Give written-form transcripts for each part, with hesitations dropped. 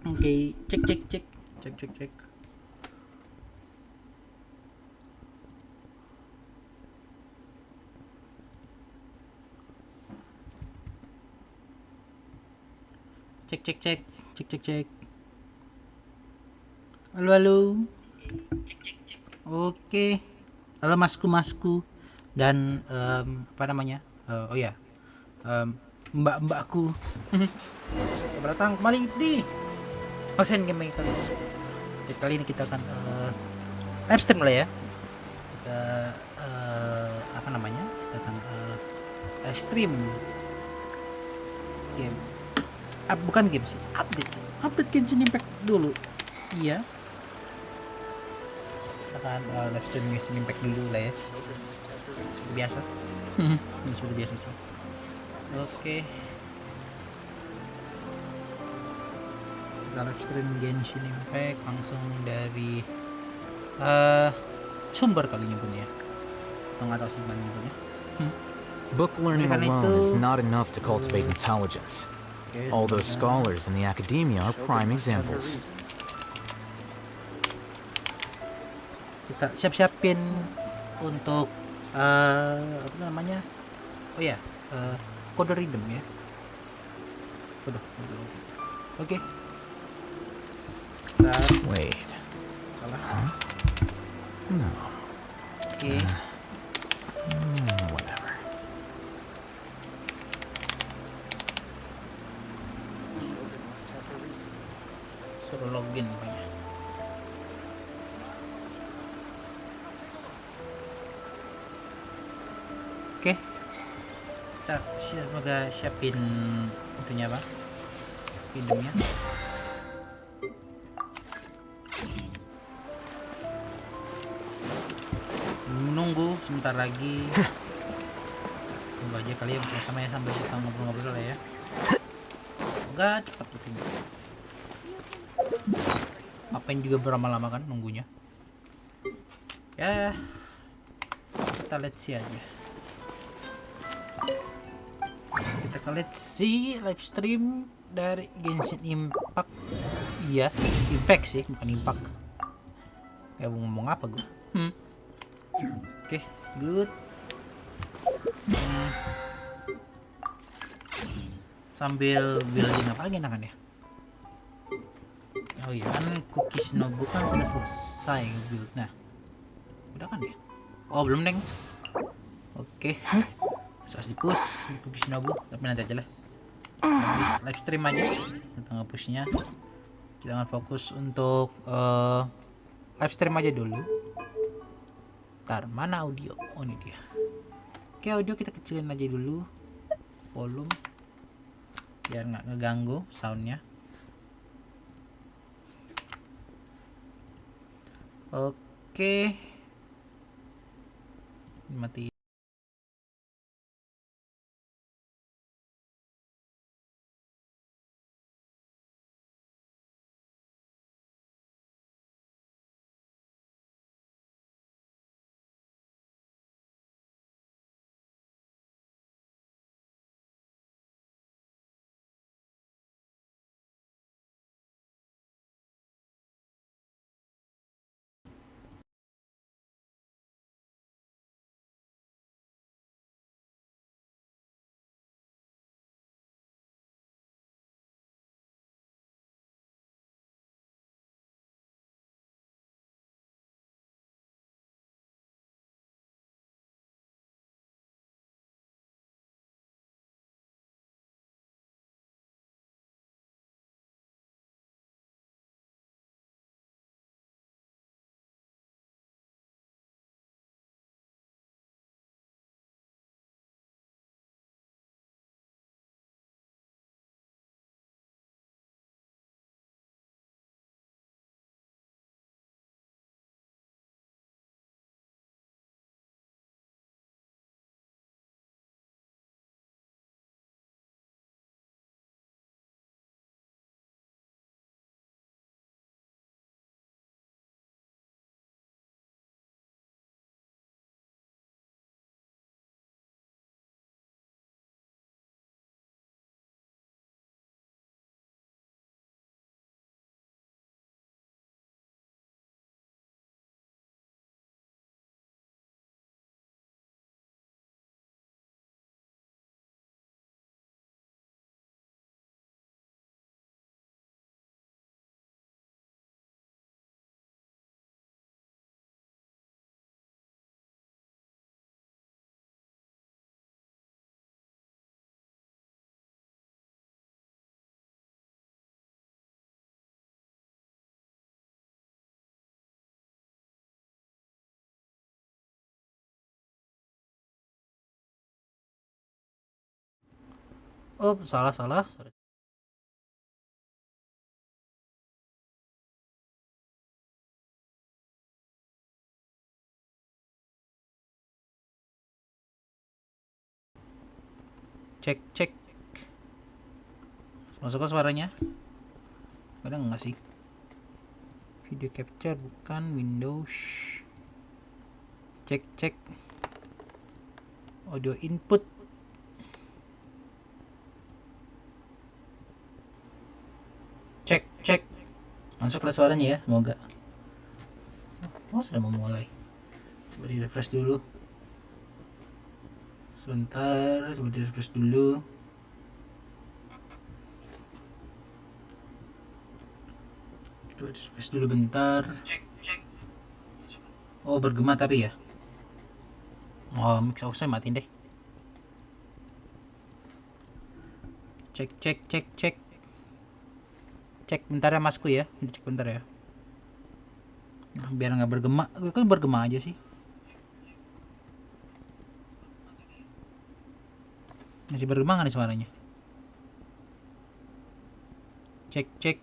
Oke, cek cek cek cek cek cek. Cek cek cek cek cek cek. Halo halo. Oke. Halo masku masku dan apa namanya? Oh ya, mbak-mbakku. Selamat datang kembali di Osen Game kali ini. Jadi kali ini kita akan live stream lah ya. Kita apa namanya? Kita akan live stream game. Bukan game sih, update Genshin Impact dulu. Iya. Kita akan live stream Genshin Impact dulu lah ya. Seperti biasa. Seperti biasa sih. Oke. Kita live stream Genshin Impact langsung dari sumber kali nyebutnya. Atau nggak tahu sih mana nyebutnya. Book learning alone is not enough to cultivate intelligence. All those scholars in the academia are prime examples. Kita siap-siapin untuk apa namanya? Oh ya, kode rhythm ya. Waduh. Oke. Wait. Salah. Huh? No. Oke. Whatever. Suruh login pokoknya. Oke. Kita semoga siapin itunya apa? Videonya. Menunggu sebentar lagi. Tunggu aja kali ya bersama-sama ya sambil kita ngobrol-ngobrol lah ya. Semoga cepat gitu. Apain juga berlama-lama kan nunggunya. Ya. Kita let's see aja. Kita let's see live stream dari Genshin Impact. Iya, Impact sih, bukan Impact. Kayak mau ngomong apa gue? Oke, good. Sambil building apa lagi enakan ya? Oh iya kan cookies Nobu kan sudah selesai build. Nah, udah kan ya? Oh belum neng. Oke. Harus di push di cookies Nobu, tapi nanti aja lah. Habis live stream aja kita nge-pushnya. Kita akan fokus untuk live stream aja dulu. Ntar mana audio? Oh ini dia. Oke, audio kita kecilin aja dulu volume biar nggak ngeganggu soundnya. Oke, mati. Oh, salah. Sorry. Cek. Masuk ke suaranya? Kadang enggak sih. Video capture bukan Windows. Cek. Audio input. Cek. Masuklah suaranya ya, semoga. Oh, sudah mau mulai. Coba di refresh dulu. Sebentar, coba di refresh dulu. Coba di refresh dulu bentar. Cek. Oh, bergema tapi ya. Oh, mix aux-nya matiin deh. Cek. Cek bentar ya masku ya. Kita cek bentar ya. Nah, biar nggak bergema. Kan bergema aja sih. Masih bergema nggak nih suaranya? Cek.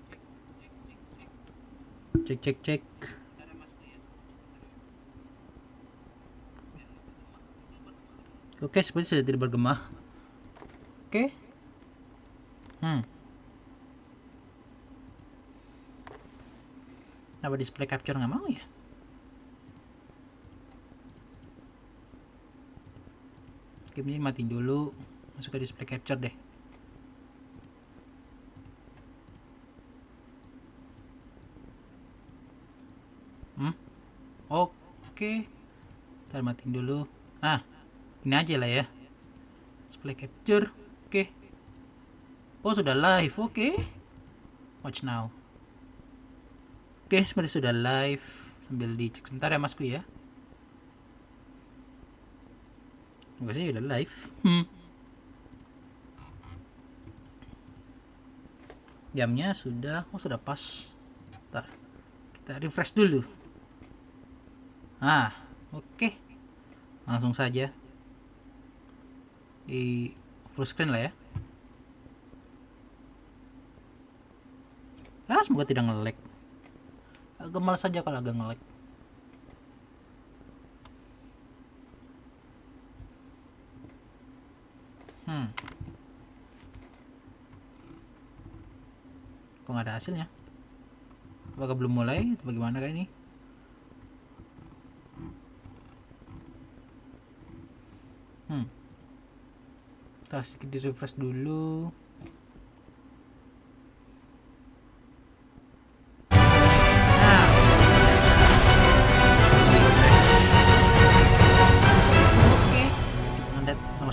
Oke, seperti sudah tidak bergema. Oke. Apa display capture nggak mau ya? Game ini matiin dulu. Masuk ke display capture deh. Oke. Ntar matiin dulu. Nah, ini aja lah ya. Display capture. Oke. Oh, sudah live. Oke. Watch now. Oke, seperti sudah live. Sambil dicek sebentar ya masku ya. Enggak sih, udah live. Jamnya sudah, sudah pas. Bentar. Kita refresh dulu. Oke. Langsung saja. Di full screen lah ya. Semoga tidak nge-lag. Agak malas saja kalau agak nge-lag. Kok nggak ada hasilnya? Apakah belum mulai? Bagaimana kayak ini? Kita sedikit di refresh dulu.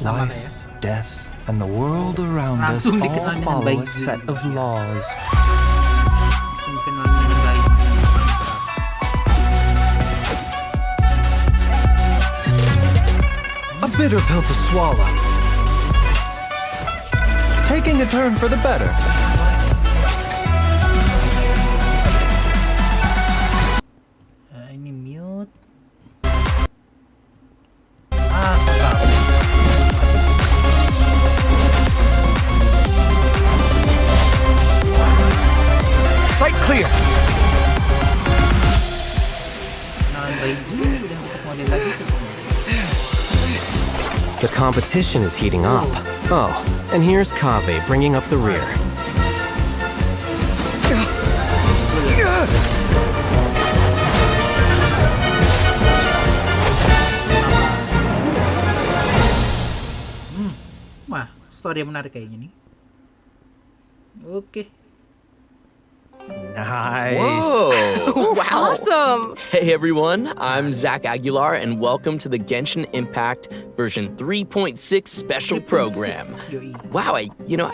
Life, death, and the world around us all follow a set of laws. A bitter pill to swallow. Taking a turn for the better. Ini mute. Sight clear. The competition is heating up. Oh, and here's Kave bringing up the rear. Wah, story yang menarik kayaknya nih. Oke. Nice. Whoa! Wow. Awesome! Hey everyone, I'm Zach Aguilar and welcome to the Genshin Impact version 3.6 special program. Wow, I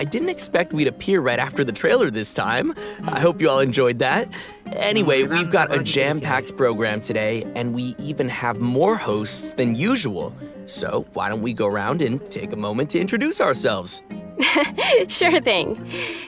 didn't expect we'd appear right after the trailer this time. I hope you all enjoyed that. Anyway, we've got a jam-packed program today and we even have more hosts than usual. So why don't we go around and take a moment to introduce ourselves? Sure thing.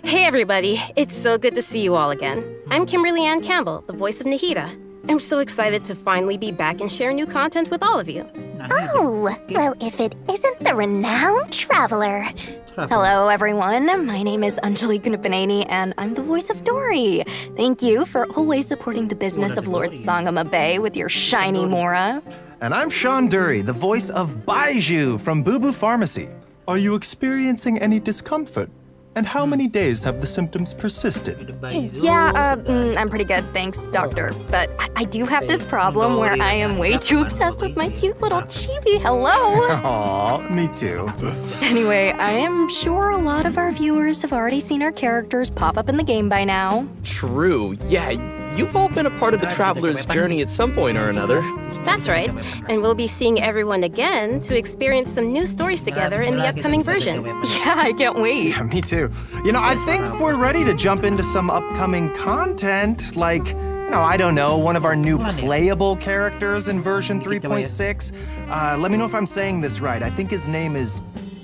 Hey everybody, it's so good to see you all again. I'm Kimberly Ann Campbell, the voice of Nahida. I'm so excited to finally be back and share new content with all of you. Oh, well, if it isn't the renowned traveler, Hello, everyone. My name is Anjali Kunapaneni, and I'm the voice of Dory. Thank you for always supporting the business of Lord Sangama Bay with your shiny Mora. And I'm Sean Dury, the voice of Baiju from Boo Boo Pharmacy. Are you experiencing any discomfort? And how many days have the symptoms persisted? Yeah, I'm pretty good, thanks, doctor. But I do have this problem where I am way too obsessed with my cute little chibi. Hello! Aw, me too. Anyway, I am sure a lot of our viewers have already seen our characters pop up in the game by now. True. Yeah, you've all been a part of the traveler's journey at some point or another. That's right. And we'll be seeing everyone again to experience some new stories together in the upcoming version. Yeah, I can't wait. Yeah, me too. You know, I think we're ready to jump into some upcoming content, like, I don't know, one of our new playable characters in version 3.6. Let me know if I'm saying this right. I think his name is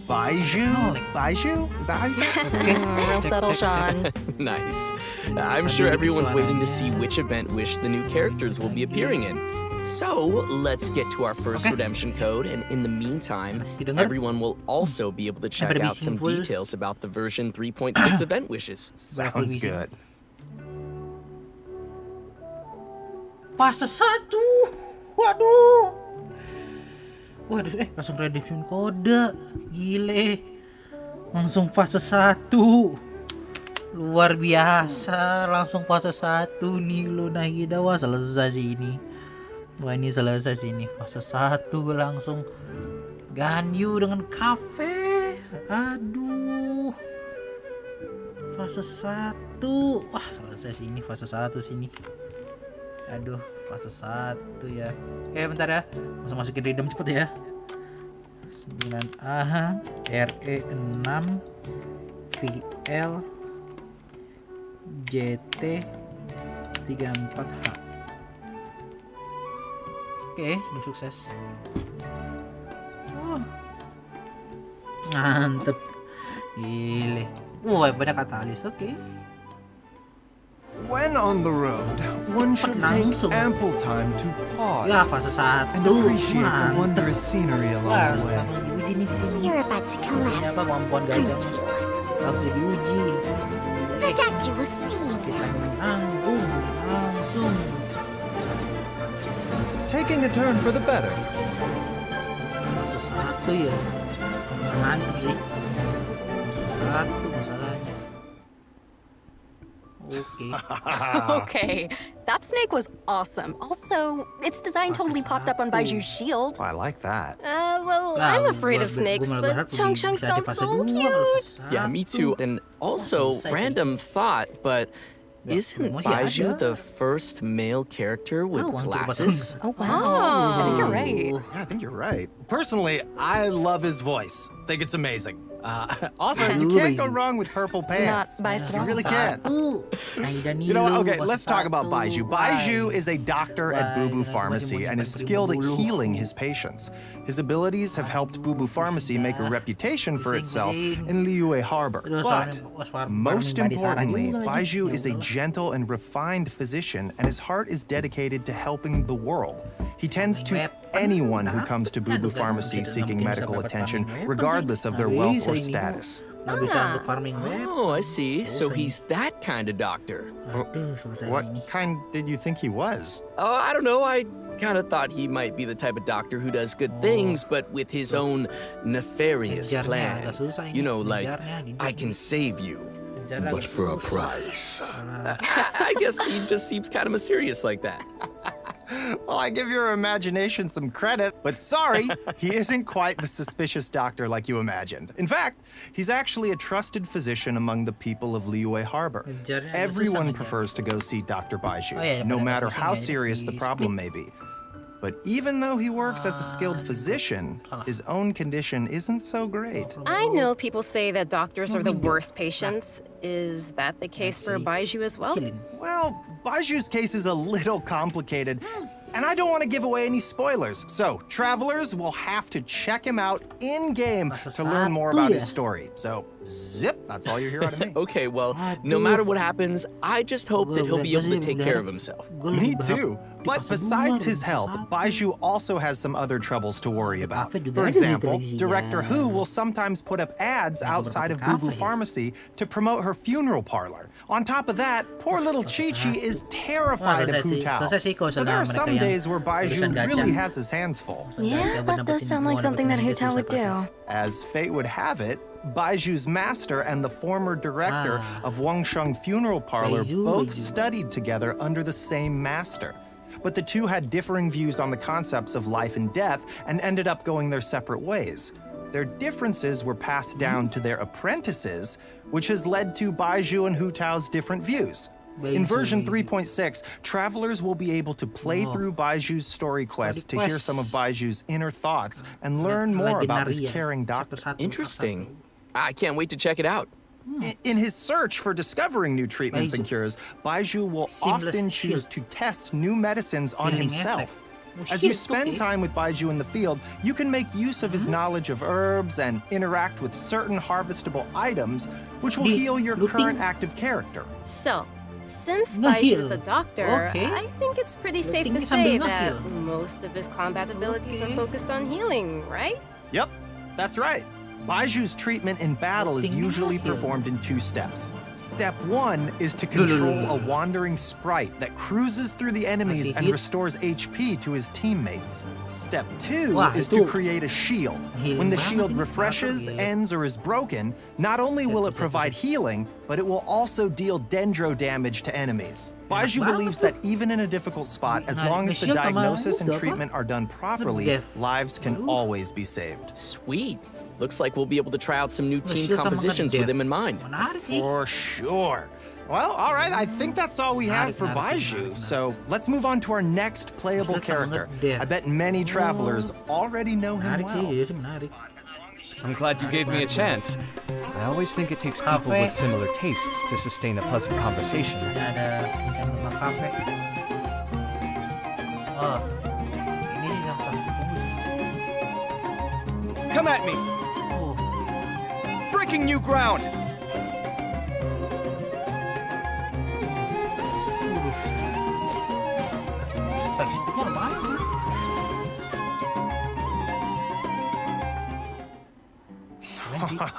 Baiju? Baiju? Is that how you say it? Real subtle, Sean. Nice. I'm sure everyone's waiting to see which event wish the new characters will be appearing in. So, let's get to our first redemption code, and in the meantime, everyone will also be able to check out some details about the version 3.6 event wishes. Sounds good. Fase 1. Waduh. Waduh, langsung redemption kode. Gile. Langsung fase 1. Luar biasa, langsung fase 1 nih lo Nahida. Wah, selesai sih ini. Wah, ini selesai sih ini. Fase 1 langsung Ganyu dengan kafe. Aduh. Fase 1. Wah, selesai sih ini fase 1 sini. Aduh, fase 1 ya. Bentar ya. Langsung masukin rhythm cepet ya. 9A, RE6, VL, JT, 34H. Oke, udah sukses. Mantep. Gile. Wah, banyak katalis. Oke. When on the road, one should take ample time to pause Ya, fase 1. and appreciate the wondrous scenery Wah, along the way. langsung diuji nih di sini. You're about to Ini collapse, apa kemampuan gajah? aren't you? Langsung diuji. The doctor will see you Kita now. menanggung langsung. Taking a turn for the better. Fase 1 ya. Mantap sih. Fase 1 masalahnya. Oke. Okay, that snake was awesome. Also, its design totally popped up on Baiju's shield. I like that. Well, I'm afraid of snakes, but Chung Chung sounds so cute. Yeah, me too. And also, random thought, but isn't Baiju the first male character with glasses? Oh, wow. I think you're right. Yeah, I think you're right. Personally, I love his voice. Think it's amazing. Also, you can't go wrong with purple pants. Not biased at You all. really can't. You know what? Okay, let's talk about Baiju. Baiju is a doctor at Boo Boo Pharmacy and is skilled at healing his patients. His abilities have helped Boo Boo Pharmacy make a reputation for itself in Liyue Harbor. But most importantly, Baiju is a gentle and refined physician, and his heart is dedicated to helping the world. He tends to anyone who comes to Boo Boo Pharmacy seeking medical attention, regardless of their wealth or status. Nggak bisa untuk farming web. Oh, I see. So he's that kind of doctor. Aduh, selesai What ini. kind did you think he was? Oh, I don't know. I kind of thought he might be the type of doctor who does good things, but with his own nefarious Kejarnya plan. agak susah ini. You know, like, Kejarnya, I can save you. Kejarnya agak susah. I guess he just seems kind of mysterious like that. Well, I give your imagination some credit, but sorry, he isn't quite the suspicious doctor like you imagined. In fact, he's actually a trusted physician among the people of Liyue Harbor. Everyone prefers to go see Dr. Baiju, no matter how serious the problem may be. But even though he works as a skilled physician, his own condition isn't so great. I know people say that doctors are the worst patients. Is that the case for Baiju as well? Well, Baiju's case is a little complicated, and I don't want to give away any spoilers. So, travelers will have to check him out in-game to learn more about his story. So, Zip, that's all you hear out of me. Okay, well, no matter what happens, I just hope that he'll be able to take care of himself. Me too. But besides his health, Baiju also has some other troubles to worry about. For example, Director Who will sometimes put up ads outside of Boo Boo Pharmacy to promote her funeral parlor. On top of that, poor little Chi-Chi is terrified of Hu Tao. So there are some days where Baiju really has his hands full. Yeah, that does sound like something that Hu Tao would do. As fate would have it, Baiju's master and the former director of Wangsheng Funeral Parlor both studied together under the same master. But the two had differing views on the concepts of life and death and ended up going their separate ways. Their differences were passed down to their apprentices, which has led to Baiju and Hu Tao's different views. In version 3.6, travelers will be able to play through Baiju's story quest to hear some of Baiju's inner thoughts and learn more about this caring doctor. Interesting. I can't wait to check it out. In his search for discovering new treatments and cures, Baiju will often choose to test new medicines on himself. As you spend time with Baiju in the field, you can make use of his knowledge of herbs and interact with certain harvestable items, which will heal your current active character. So, since Baiju is a doctor, I think it's pretty safe to say that most of his combat abilities are focused on healing, right? Yep, that's right. Baiju's treatment in battle is usually performed in 2 steps. Step 1 is to control a wandering sprite that cruises through the enemies and restores HP to his teammates. Step 2 is to create a shield. When the shield refreshes, ends, or is broken, not only will it provide healing, but it will also deal dendro damage to enemies. Baiju believes that even in a difficult spot, as long as the diagnosis and treatment are done properly, lives can always be saved. Sweet. Looks like we'll be able to try out some new team compositions with him in mind. For sure. Well, all right, I think that's all we have for Baiju, so let's move on to our next playable character. I bet many travelers already know him well. I'm glad you gave me a chance. I always think it takes people with similar tastes to sustain a pleasant conversation. Come at me! Breaking new ground!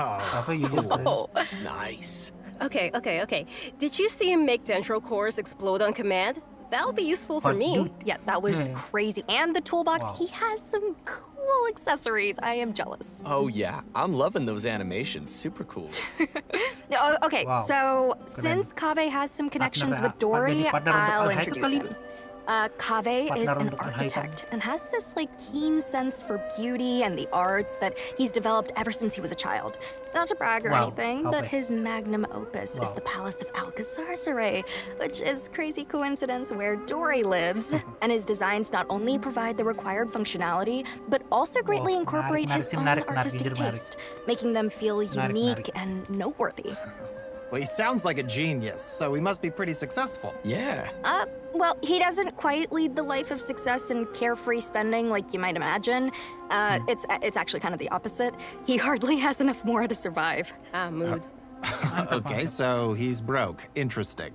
Oh. Nice. Okay. Did you see him make dendro cores explode on command? That'll be useful for me. Yeah, that was crazy. And the toolbox, he has some cool accessories. I am jealous. Oh yeah, I'm loving those animations. Super cool. Okay, so since Kaveh has some connections with Dory, I'll introduce him. Kaveh is an architect and has this keen sense for beauty and the arts that he's developed ever since he was a child. Not to brag or anything, but his magnum opus is the Palace of Alcazar, which is crazy coincidence where Dory lives. And his designs not only provide the required functionality, but also greatly incorporate his own artistic taste, making them feel unique and noteworthy. Well, he sounds like a genius, so he must be pretty successful. Yeah. Well, he doesn't quite lead the life of success and carefree spending like you might imagine. It's actually kind of the opposite. He hardly has enough more to survive. Mood. Okay, so he's broke. Interesting.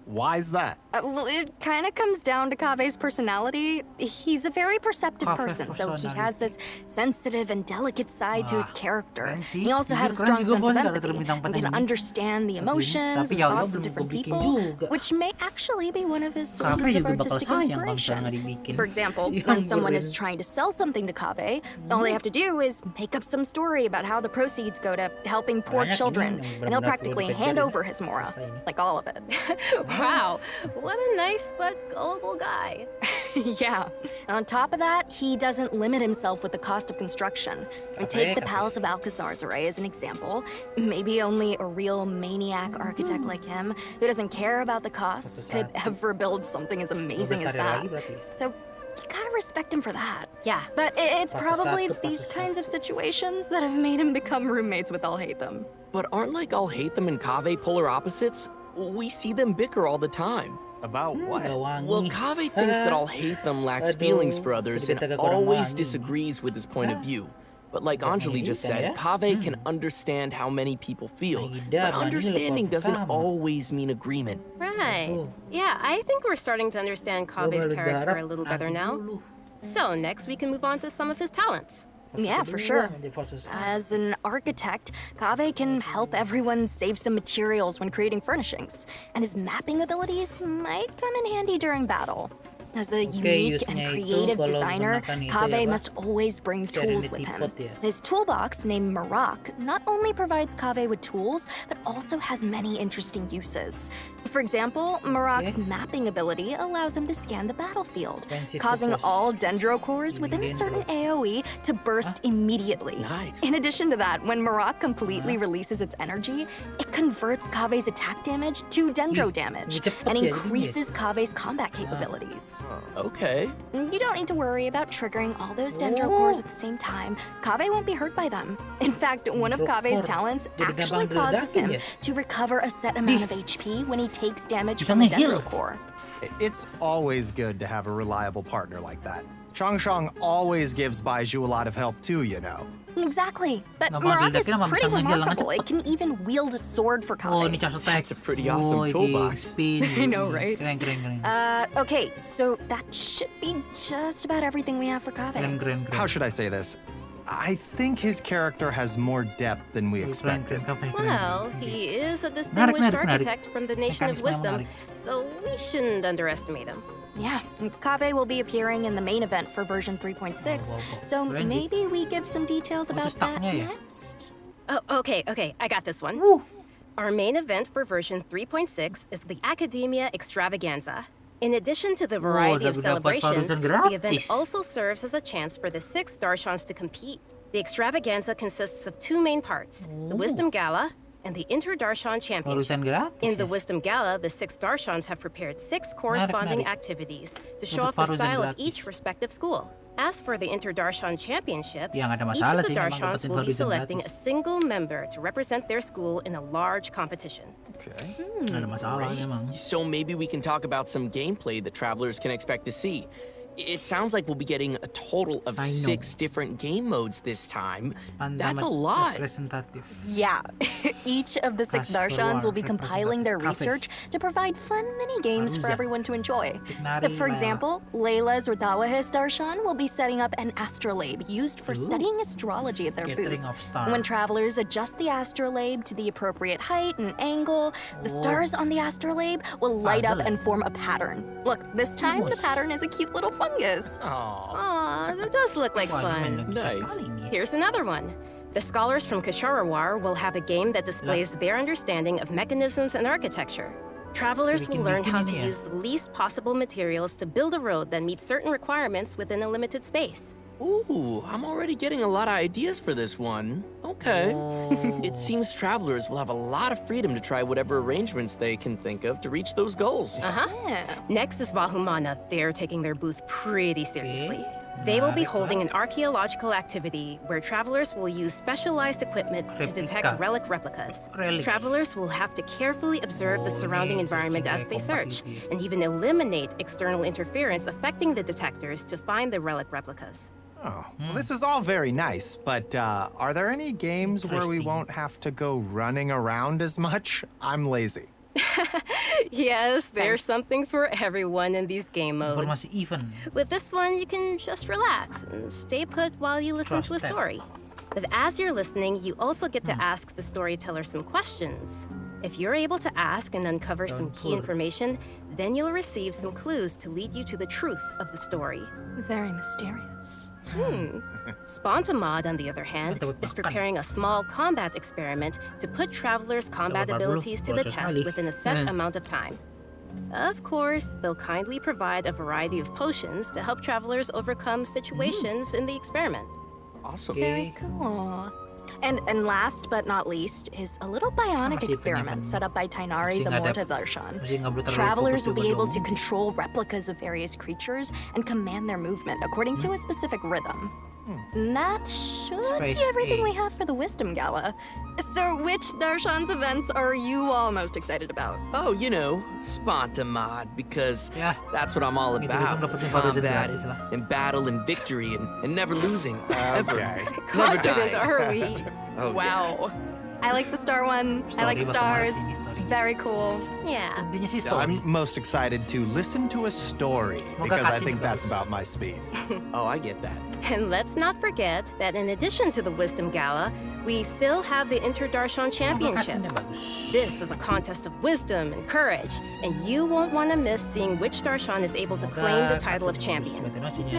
Why's that? Well, it kind of comes down to Kaveh's personality. He's a very perceptive person, so he has this sensitive and delicate side to his character. He also has a strong sense of empathy and can understand the emotions and thoughts of different people, which may actually be one of his sources of artistic inspiration. For example, when someone is trying to sell something to Kaveh, all they have to do is make up some story about how the proceeds go to helping poor children, and he'll practically hand over his mora, like all of it. Wow, what a nice but gullible guy. Yeah, and on top of that, he doesn't limit himself with the cost of construction. And take the Palace of Alcazar as an example. Maybe only a real maniac architect like him, who doesn't care about the costs, could ever build something as amazing as that. So you gotta respect him for that. Yeah, but it's probably these kinds of situations that have made him become roommates with Alhaitham. But aren't Alhaitham and Kaveh polar opposites? We see them bicker all the time. About what? Well, Kaveh thinks that Alhaitham lacks feelings for others and always disagrees with his point of view. But like Anjali just said, Kaveh can understand how many people feel. But understanding doesn't always mean agreement. Right. Yeah, I think we're starting to understand Kaveh's character a little better now. So next we can move on to some of his talents. Yeah, for sure. As an architect, Kaveh can help everyone save some materials when creating furnishings, and his mapping abilities might come in handy during battle. As a unique and creative designer, Kaveh must always bring tools with him. His toolbox, named Marak, not only provides Kaveh with tools, but also has many interesting uses. For example, Marak's mapping ability allows him to scan the battlefield, causing all dendro cores within a certain AoE to burst immediately. Nice. In addition to that, when Marak completely releases its energy, it converts Kaveh's attack damage to dendro damage, and increases Kaveh's combat capabilities. Okay. You don't need to worry about triggering all those dendro cores at the same time. Kaveh won't be hurt by them. In fact, one of Kaveh's talents actually causes him to recover a set amount of HP when he takes damage from a dendro core. It's always good to have a reliable partner like that. Changshang always gives Baizhu a lot of help too, you know. Exactly. But Marak is pretty remarkable. It can even wield a sword for Kaveh. That's a pretty awesome toolbox. I know, right? Keren. Okay, so that should be just about everything we have for Kaveh. How should I say this? I think his character has more depth than we expected. Well, he is a distinguished architect from the Nation of Wisdom, so we shouldn't underestimate him. Yeah, Kaveh will be appearing in the main event for version 3.6, so maybe we give some details about that next. Oh, okay, I got this one. Our main event for version 3.6 is the Academia Extravaganza. In addition to the variety of celebrations, the event also serves as a chance for the 6 Darshans to compete. The Extravaganza consists of 2 main parts, the Wisdom Gala and the Inter-Darshan Championship. In the Wisdom Gala, the 6 Darshans have prepared 6 corresponding activities to show off the style of each respective school. As for the Inter-Darshan Championship, each of the Darshans will be selecting a single member to represent their school in a large competition. Okay. So maybe we can talk about some gameplay that travelers can expect to see. It sounds like we'll be getting a total of 6 different game modes this time. That's a lot. Yeah, each of the 6 Darshans will be compiling their research to provide fun mini-games for everyone to enjoy. For example, Layla's or Dawahis Darshan will be setting up an astrolabe used for studying astrology at their booth. When travelers adjust the astrolabe to the appropriate height and angle, the stars on the astrolabe will light up and form a pattern. Look, this time the pattern is a cute little fungus. Aw, that does look like fun. Nice. Here's another one. The scholars from Kasharawar will have a game that displays their understanding of mechanisms and architecture. Travelers will learn how to use the least possible materials to build a road that meets certain requirements within a limited space. Ooh, I'm already getting a lot of ideas for this one. Okay. It seems travelers will have a lot of freedom to try whatever arrangements they can think of to reach those goals. Next is Vahumana. They're taking their booth pretty seriously. They will be holding an archaeological activity where travelers will use specialized equipment to detect relic replicas. Travelers will have to carefully observe the surrounding environment as they search, and even eliminate external interference affecting the detectors to find the relic replicas. Oh, well, this is all very nice, but are there any games where we won't have to go running around as much? I'm lazy. Yes, there's something for everyone in these game modes. With this one, you can just relax and stay put while you listen to a story. But as you're listening, you also get to ask the storyteller some questions. If you're able to ask and uncover some key information, then you'll receive some clues to lead you to the truth of the story. Very mysterious. Spontamod, on the other hand, is preparing a small combat experiment to put travelers' combat abilities to the test within a set amount of time. Of course, they'll kindly provide a variety of potions to help travelers overcome situations in the experiment. Awesome. Very cool. And last but not least is a little bionic experiment set up by Tainari's Amorta Darshan. Travelers will be able to control replicas of various creatures and command their movement according to a specific rhythm. And that should Space be everything A. we have for the Wisdom Gala. So which Darshan's events are you all most excited about? Oh, you know, Spontamod, because Yeah. that's what I'm all Gitu, about. itu dapetin foto Combat gratis lah. and battle and victory and never losing, ever. Okay. Never Confident, dying. are we? Oh, Wow. I like the star one. I like Story stars. bakal malas ini, It's story. very cool. Yeah. Intinya sih story. I'm most excited to listen to a story Semoga because I cutscene think that's bagus. about my speed. Oh, I get that. And let's not forget that in addition to the Wisdom Gala, we still have the Inter-Darshan Semoga Championship. cutscene-nya bagus. This is a contest of wisdom and courage, and you won't want to miss seeing which Darshan is able to claim the title of champion.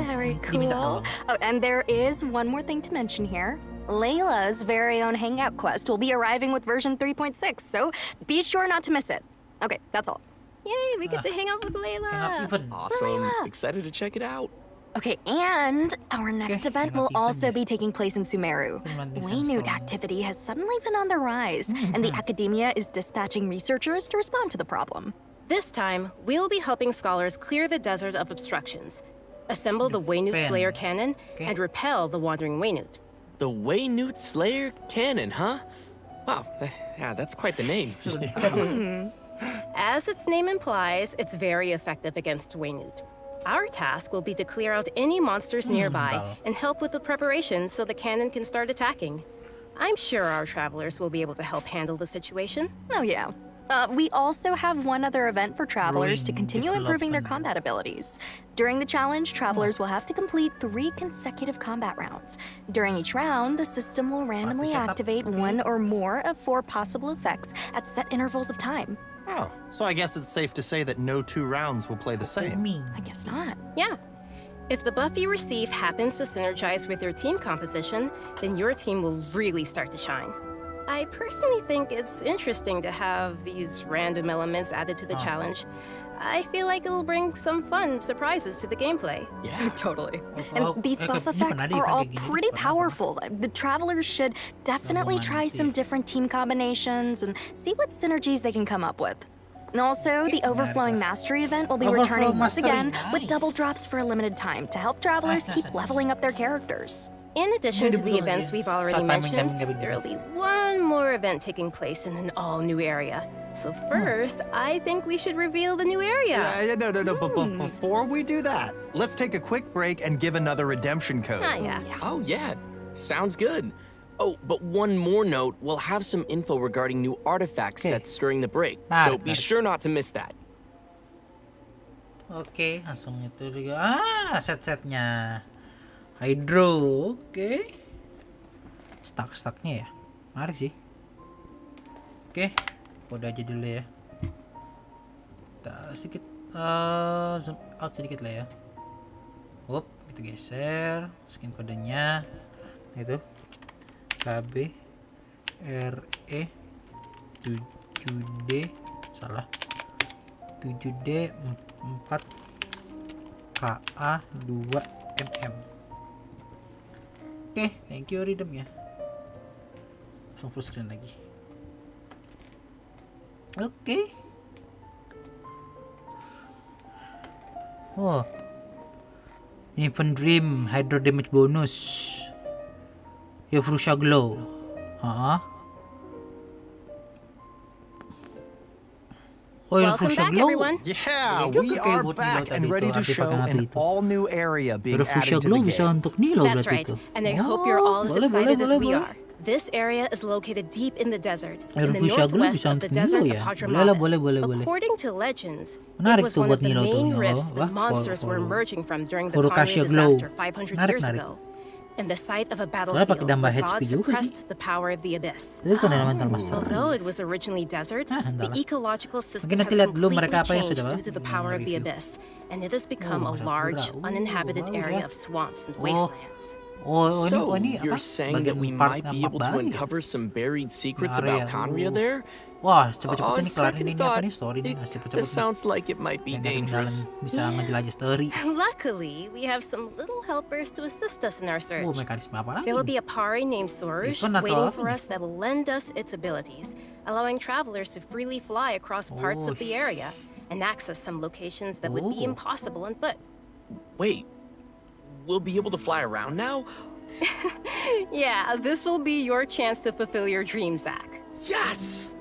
Very cool. Oh, and there is one more thing to mention here. Layla's very own Hangout quest will be arriving with version 3.6, so be sure not to miss it. Okay, that's all. Yay, we get to hang out with Layla. Hangout event. Awesome. Layla. Excited to check it out. Okay, and our next event will Hangout also event be taking place in Sumeru. Romantic Waynute sandstorm. activity has suddenly been on the rise, and the academia is dispatching researchers to respond to the problem. This time, we'll be helping scholars clear the desert of obstructions, assemble the Waynute Defend. Slayer cannon, Okay. and repel the wandering Waynute. The Waynute Slayer Cannon, huh? Wow, yeah, that's quite the name. As its name implies, it's very effective against Waynute. Our task will be to clear out any monsters nearby and help with the preparations so the cannon can start attacking. I'm sure our travelers will be able to help handle the situation. Oh, yeah. We also have one other event for travelers to Growing continue improving their development. combat abilities. During the challenge, travelers will have to complete 3 consecutive combat rounds. During each round, the system will randomly setup, activate okay. 1 or more of 4 possible effects at set intervals of time. Oh, so I guess it's safe to say that no 2 rounds will play the same. Me. I guess not. Yeah. If the buff you receive happens to synergize with your team composition, then your team will really start to shine. I personally think it's interesting to have these random elements added to the challenge. I feel like it'll bring some fun surprises to the gameplay. Yeah. Totally. Oh, And these buff ini effects pernah deh are event all kayak gini, pretty pernah. powerful. The travelers should definitely try nanti. some different team combinations and see what synergies they can come up with. And also, the Overflowing Mastery event will be Overflow returning once Mastery, again with double nice. drops for a limited time to help travelers Nice, keep nice, nice. leveling up their characters. In addition to the Betul, events ya. we've already Start timing, mentioned, timing, there will be one more event taking place in an all-new area. So first, I think we should reveal the new area. No. But before we do that, let's take a quick break and give another redemption code. Ah, yeah. Oh, yeah. Sounds good. Oh, but one more note. We'll have some info regarding new artifact Okay. sets during the break, Menarik, so be menarik. sure not to miss that. Oke, langsung itu juga. Set-setnya. Hydro, oke. Stack-stacknya ya. Menarik sih. Oke, kode aja dulu ya. Kita sedikit zoom out sedikit lah ya. Up, kita geser. Skin kodenya. Itu. KB RE 7D salah 7D 4 KA 2 MM. Oke, thank you Rhythm ya. Langsung full screen lagi. Oke. Oh, Infant Dream Hydro Damage bonus. Euphoria Glow. Oh, Welcome Euphoria back, Glow. everyone. Yeah, Itu we kayak are buat back nilaw and tadi ready itu, to artefak show yang ada an itu. all-new area being Euphoria added to Glow the bisa game. untuk nilaw That's berarti right, itu. and I hope you're all as boleh, excited as we boleh. are. This area is located deep in the desert, Air in the Fuchsia Glow northwest bisa of untuk the desert nilaw of ya? Hadramaut. Boleh. According to legends, it Menarik was tuh one buat of the nilaw tuh. main Oh, rifts that wah, monsters were for- emerging from during the for Conway Fuchsia Glow. disaster 500 years Menarik. ago. And the site of a Soalnya battlefield pakai tambah where HP God juga sih. suppressed the power of the abyss. Itu kan elemental master. Although it was originally desert, the entahlah. ecological system Mungkin has nanti lihat dulu completely mereka apa yang changed sudah, due to the power of the review. abyss, and it has become a Sakura. large, uninhabited Wow, area ya. of swamps and Oh. wastelands. So, ini you're apa? saying that we Bagian part might be able nampak to baru ya? uncover some buried secrets Area. about Conria there? Wah, cepet-cepet On ini kelarin second ini apa thought, nih story nih. it Cepet-cepet nih. sounds like it might be Yang dangerous. ketinggalan bisa ngejelajah story. Luckily, we have some little helpers to assist us in our search. Mekanisme apa lagi? There will be a pari named Sorush Event atau waiting apa for nih? us that will lend us its abilities, allowing travelers to freely fly across parts of the area and access some locations that would be Oh. impossible on foot. Wait, we'll be able to fly around now? Yeah, this will be your chance to fulfill your dream, Zach. Yes!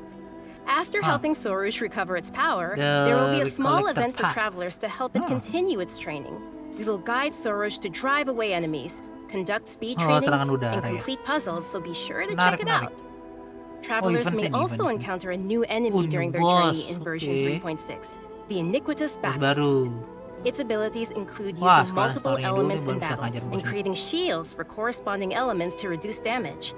After helping Sorush recover its power, there will be a small event for travelers to help it continue its training. We will guide Sorush to drive away enemies, conduct speed training, and complete puzzles, so be sure to check it out. Travelers may also encounter a new enemy during their journey in version 3.6, the iniquitous Baptist. Its abilities include using multiple elements in battle and creating shields for corresponding elements to reduce damage.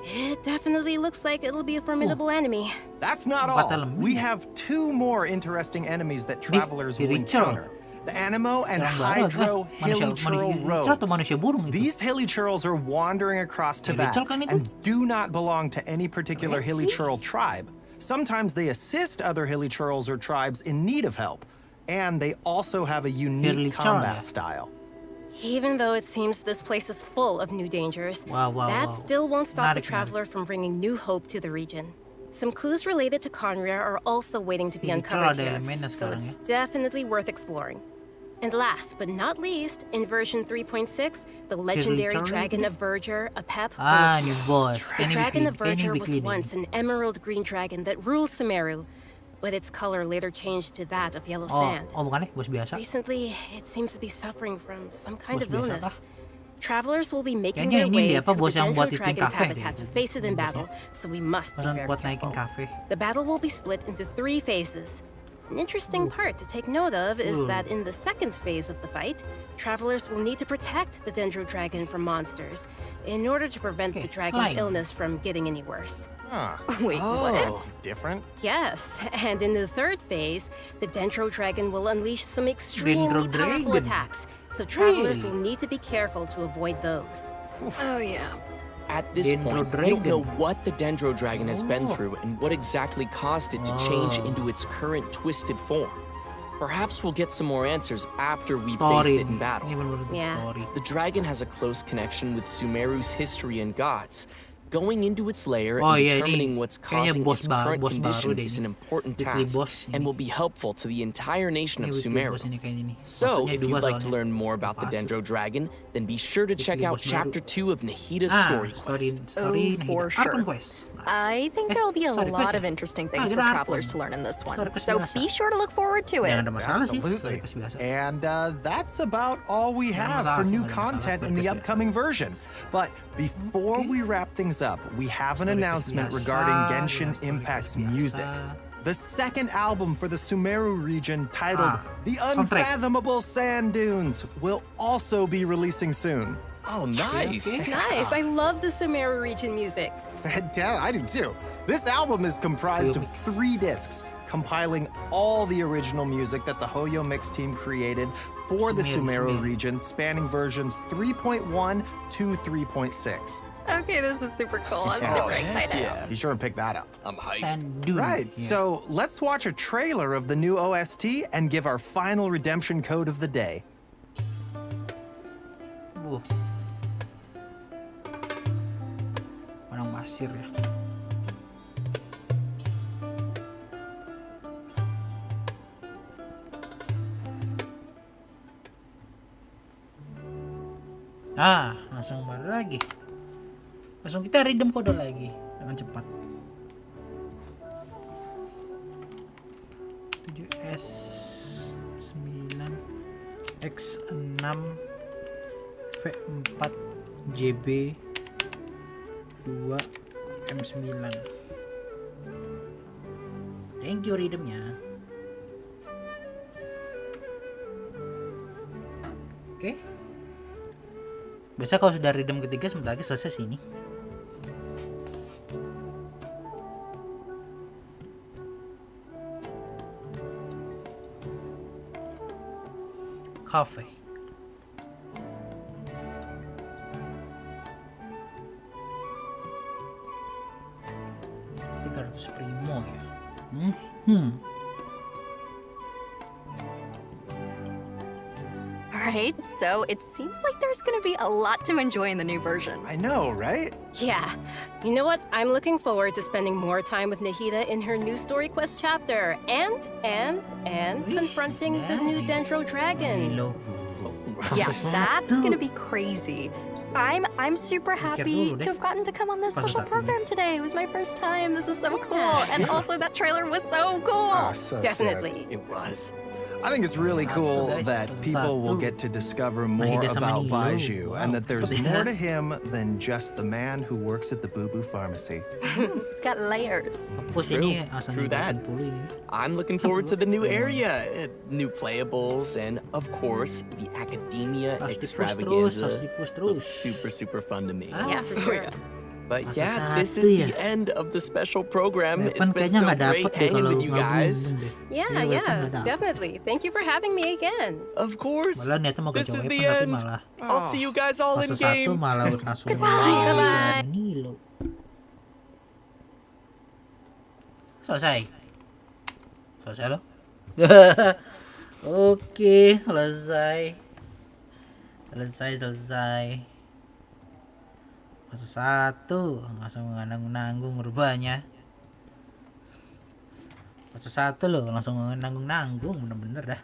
It definitely looks like it'll be a formidable enemy. That's not all. We have 2 more interesting enemies that travelers will encounter. The Animo and Hydro Hilichurl roads. These Hilichurls are wandering across Tibet and do not belong to any particular Hilichurl tribe. Sometimes they assist other Hilichurls or tribes in need of help, and they also have a unique combat style. Even though it seems this place is full of new dangers, that still won't stop the traveler from bringing new hope to the region. Some clues related to Conria are also waiting to be uncovered here, so it's definitely worth exploring. And last but not least, in version 3.6, the legendary Dragon of Verdure, Apep, the Dragon of Verdure was once an emerald green dragon that ruled Sumeru, but its color later changed to that of yellow sand. Recently, it seems to be suffering from some kind of illness. Travelers will be making their way to the Dendro Dragon's habitat to face it in battle, so we must be very careful. The battle will be split into 3 phases. An interesting part to take note of is that in the second phase of the fight, travelers will need to protect the Dendro Dragon from monsters in order to prevent the dragon's illness from getting any worse. Wait, what? That's different. Yes, and in the third phase, the Dendro Dragon will unleash some extremely powerful attacks, so travelers will need to be careful to avoid those. Oh yeah. At this point, we don't know what the Dendro Dragon has been through and what exactly caused it to change into its current twisted form. Perhaps we'll get some more answers after we faced it in battle. The dragon has a close connection with Sumeru's history and gods. Going into its lair and determining what's causing its current condition is an important task and will be helpful to the entire nation of Sumeru. So, if you'd like to learn more about the Dendro Dragon, then be sure to check out Chapter 2 of Nahida's story quest. Oh, for sure. I think there'll be a lot of interesting things for travelers to learn in this one, so be sure to look forward to it. Absolutely. And that's about all we have for new content in the upcoming version. But before we wrap things up, we have an announcement regarding Genshin Impact's music. The second album for the Sumeru region, titled The Unfathomable Sand Dunes, will also be releasing soon. Oh, nice. Nice. I love the Sumeru region music. Yeah, I do too. This album is comprised of 3 discs, compiling all the original music that the Hoyo Mix team created for the Sumeru region, spanning versions 3.1 to 3.6. Okay, this is super cool. I'm super excited. Yeah. Be sure and pick that up. I'm hyped. Right, so let's watch a trailer of the new OST and give our final redemption code of the day. Orang pasir ya. Langsung baru lagi. Langsung kita redeem kode lagi dengan cepat. 7S9X6 V4 JB 2 M9. Thank you redeemnya. Oke. Biasa kalau sudah redeem ketiga sebentar lagi selesai sini. Cafe. Primo ya. Alright, so it seems like there's gonna be a lot to enjoy in the new version. I know, right? Yeah. You know what? I'm looking forward to spending more time with Nahida in her new story quest chapter and confronting the new Dendro Dragon. Yeah, that's gonna be crazy. I'm super happy to have gotten to come on this special program today. It was my first time. This is so cool. And also that trailer was so cool. Oh, so Definitely. It was. I think it's really cool that people will get to discover more about Baiju and that there's more to him than just the man who works at the Boo Boo Pharmacy. It's got layers. True that. I'm looking forward to the new area, new playables, and of course, the Academia Extravaganza. Looks super fun to me. Yeah, for sure. But yeah, this is the end of the special program. It's been so great hanging with you guys. Yeah, definitely. Thank you for having me again. Of course. This is the end. I'll see you guys all in game. Bye-bye. Selesai lo. Oke, selesai. Fase 1 langsung nanggung rupanya. Fase 1 loh langsung nanggung bener-bener dah.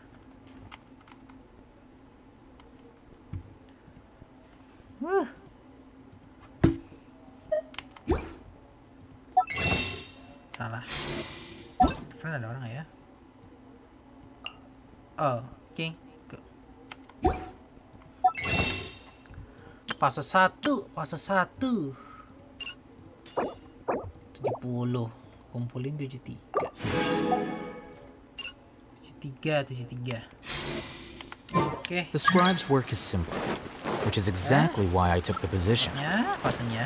Salah. Friend ada orang ya? Oh, King. Fase 1 70, kumpulin 73. Oke. The scribe's work is simple, which is exactly why I took the position. Ya, fasenya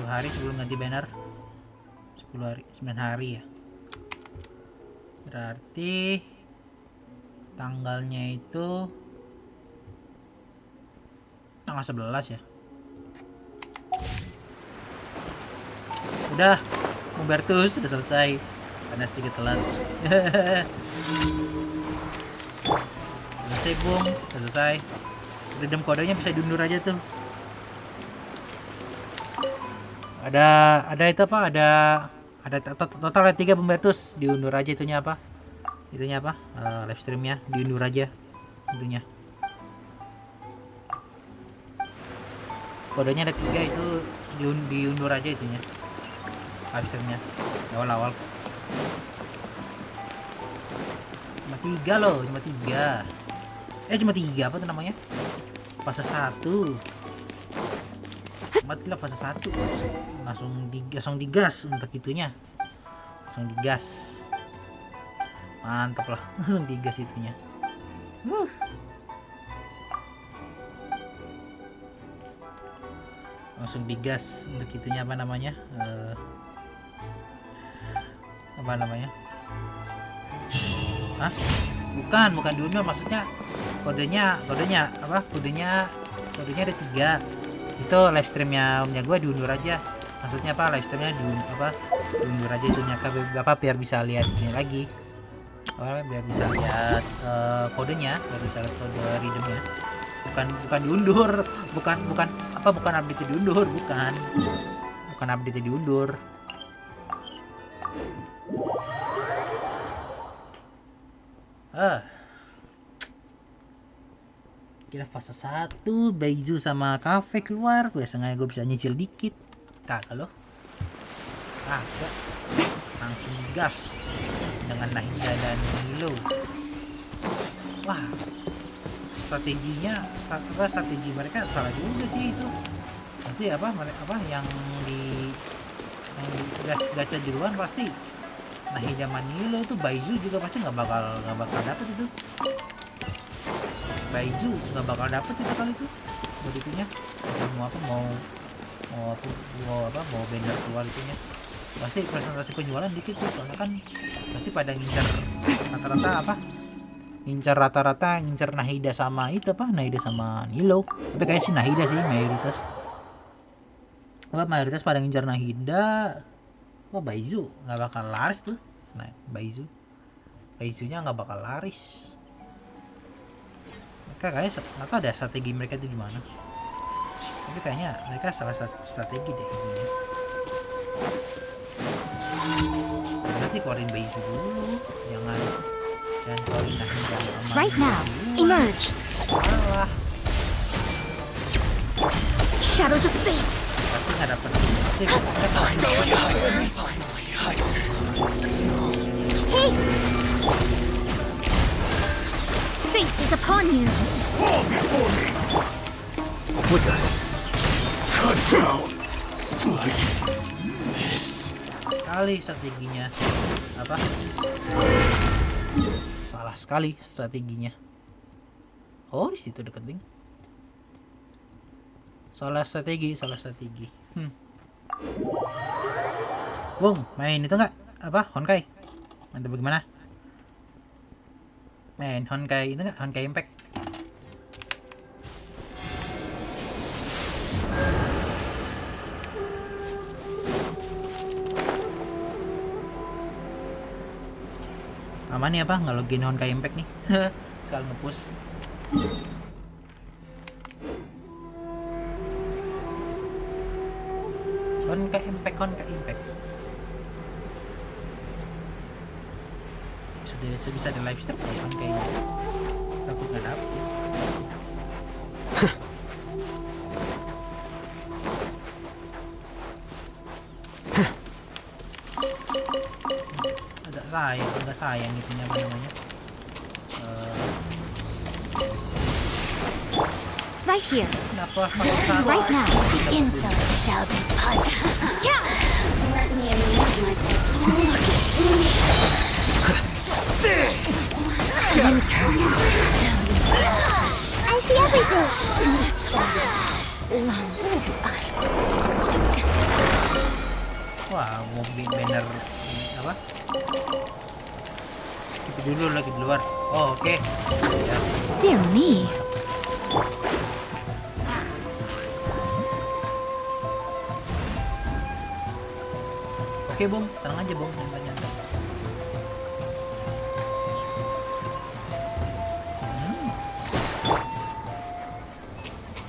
10 hari sebelum ganti banner. 9 hari ya. Berarti tanggalnya itu tanggal 11 ya. Udah, memberikan sudah selesai. Karena sedikit telat. Selesai bung, udah selesai. Redeem kodenya bisa diundur aja tuh. Ada itu apa? Ada total 3 pembertus, diundur aja itunya apa? Live streamnya diundur aja tentunya. Kodenya ada 3 itu diundur aja itunya. Live streamnya awal-awal. Cuma 3 loh, cuma 3 apa tuh namanya? Fase 1. Matilah fase 1. Langsung digas untuk itunya. Langsung digas. Mantap lah, langsung digas itunya. Langsung digas untuk itunya apa namanya? Hah? Bukan diundur, maksudnya kodenya apa? Kodenya ada 3. Itu live streamnya omnya gue diundur aja. Maksudnya apa? Live streamnya diundur aja itunya apa biar bisa lihat ini lagi. Biar bisa lihat kodenya, biar bisa lihat kode redeemnya. Bukan diundur, bukan update diundur, bukan update diundur. Kira fase 1 Baiju sama kafe keluar, biasanya gue bisa nyicil dikit. Kagak loh. Kagak. Langsung gas dengan Nahida dan Milo. Wah, strategi mereka salah juga sih itu. Pasti yang di gas gacha duluan pasti Nahida Manilo tuh. Baiju juga pasti nggak bakal dapet itu. Baiju nggak bakal dapet itu kali itu. Begitunya mau banner keluar itunya. Pasti presentasi penjualan dikit tuh, soalnya kan pasti pada ngincar rata-rata ngincar Nahida sama Nilo. Tapi kayak sih Nahida sih mayoritas pada ngincar Nahida. Wah, Baiju nggak bakal laris tuh. Nah, Baijunya nggak bakal laris. Mereka kayaknya nggak tahu ada strategi mereka itu gimana. Tapi kayaknya mereka salah strategi deh ini. Sih keluarin Baiju dulu, jangan keluarin Nahida sama Right now, emerge. shadows of fate. Tapi nggak dapet. Hey! Fate is upon you. Flicker. Sekali strateginya. Apa? Salah sekali strateginya. Oh, di situ deket ding. Salah strategi. Bung, main itu nggak? Apa? Honkai? Mantap bagaimana? Main Honkai itu nggak? Honkai Impact. Aman nih apa? Nggak login Honkai Impact nih. Sekali nge-push. Honkai Impact. Bisa di livestream ya Honkai. Takut nggak dapet sih. agak sayang itunya apa namanya. Right here. Kenapa Right now. The insult shall be punished. Yeah. Let me amuse myself. I see everything. This belongs to us. Wah, mau bikin banner apa? Skip dulu lagi di luar. Oh, oke. Ya. Dear me. Oke, Bung. Tenang aja, Bung. Nyantai-nyantai.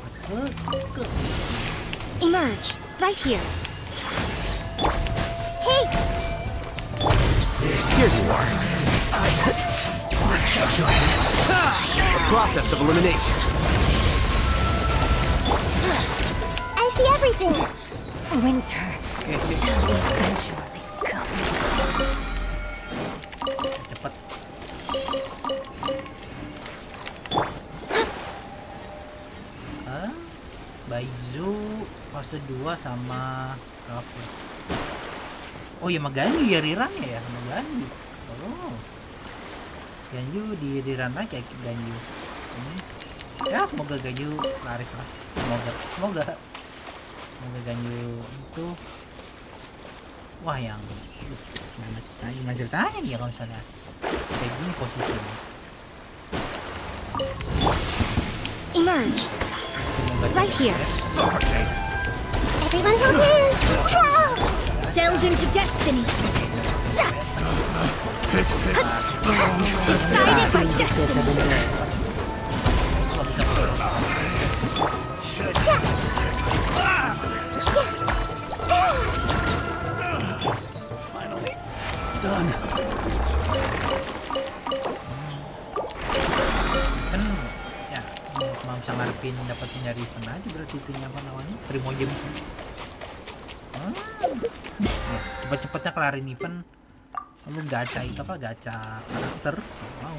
Masuk ke. Emerge. Right here. Hey! Here you are. Process of elimination. I see everything. Winter shall eventually come. Cepet. Baizu fase 2 sama apa? Oh ya, Maganyu ya, Riran ya, Maganyu. Oh. Ganyu di Riran lagi ya, Ganyu. Ya, semoga Ganyu laris lah. Semoga Ganyu itu wah yang gimana ceritanya dia kalau misalnya kayak gini posisinya. Emerge. Right here. Everyone hold hands. Delve into destiny. Decided by destiny. Finally done. Kan ya mau bisa ngarepin dapetin dari event aja berarti itunya apa namanya Primo Games. Ya, cepet-cepetnya kelarin event lalu gacha itu apa, gacha karakter mau.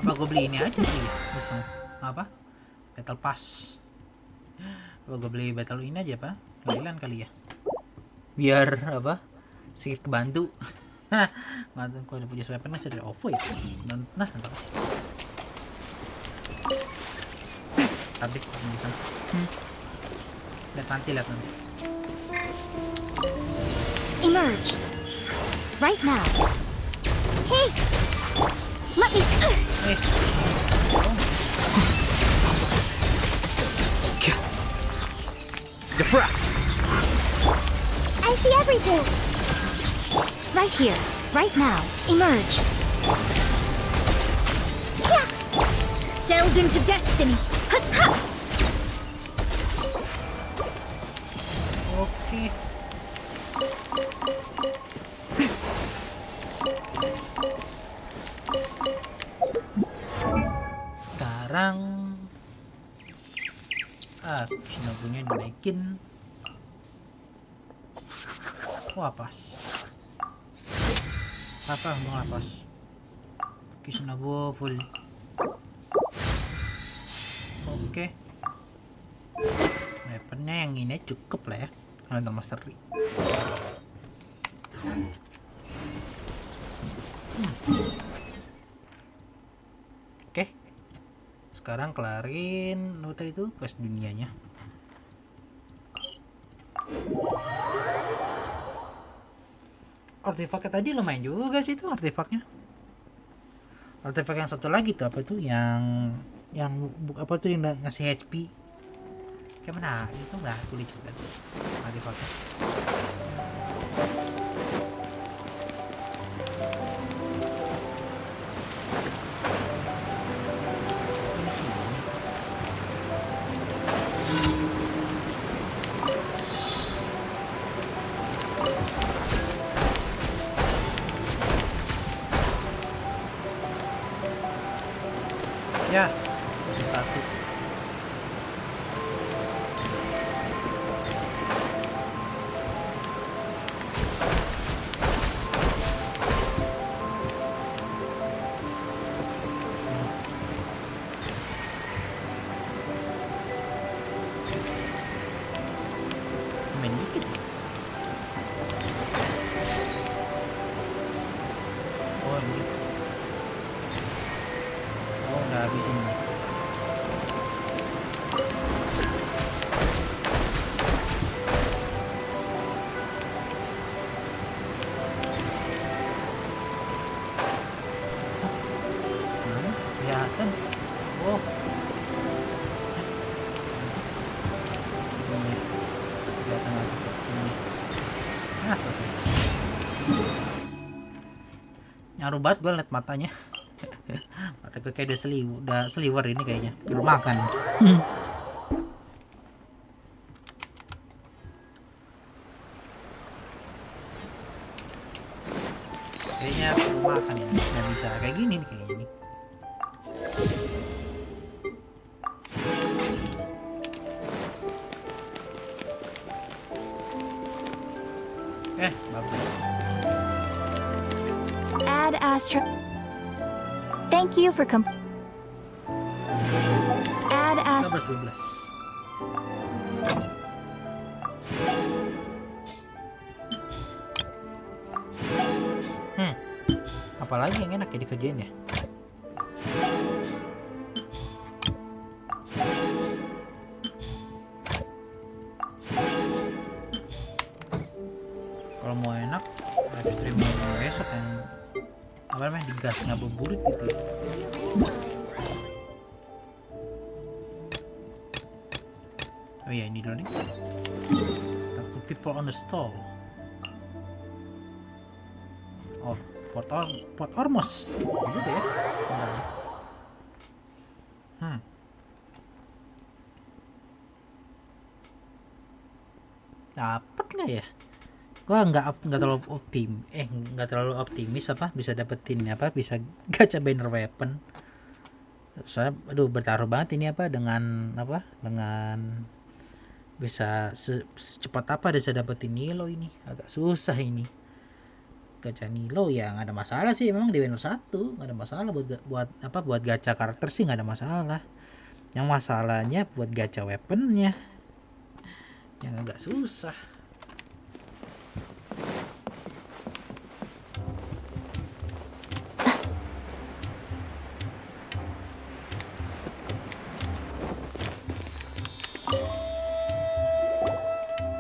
Apa gue beli ini aja sih iseng apa battle pass. Apa gue beli battle ini aja apa Lailan kali ya, biar apa sedikit kebantu. Mantan gue udah punya weapon masih dari OVO ya. Nah ntar tadi bisa lihat nanti. Emerge. Right now. Hey! Let me... Defract. I see everything. Right here. Right now. Emerge. Delve into destiny. Oke. mungkin. Wah pas. Apa mau pas? Kisnabo full. Oke. Weaponnya yang ini cukup lah ya. Hunter Mastery. Oke. Sekarang kelarin apa tadi itu quest dunianya. Artefaknya tadi lumayan juga sih itu artefaknya. Artefak yang satu lagi tuh apa tuh yang apa tuh yang ngasih HP. Kayak mana? Itu enggak kulit juga tuh artefaknya. Ya, satu. Main dikit ya. Oh, ini. Oh, udah habisin nih. Kelihatan. Oh. Ini. Kelihatan lagi ini. Nah, selesai. Nyaru banget gue liat matanya. Mata gue kayak udah seliwer ini kayaknya. Belum makan. Kayaknya belum makan ini. Nggak bisa kayak gini nih kayaknya nih. Bagus. Add Astro. Thank you for Add Astro. 12. Apalagi yang enak ya dikerjain ya. Kalau mau enak livestream besok yang apa namanya digas ngabuburit gitu ya. Oh iya ini dulu nih. Talk to people on the stall. Oh Port Ormos. Gitu ya. Dapat nggak ya? Gua nggak terlalu optimis apa bisa dapetin apa bisa gacha banner weapon. Soalnya aduh bertaruh banget ini apa dengan bisa secepat apa bisa dapetin Nilo ini agak susah ini. Gacha Nilo ya nggak ada masalah sih memang di banner 1 nggak ada masalah buat gacha karakter sih nggak ada masalah. Yang masalahnya buat gacha weaponnya yang agak susah.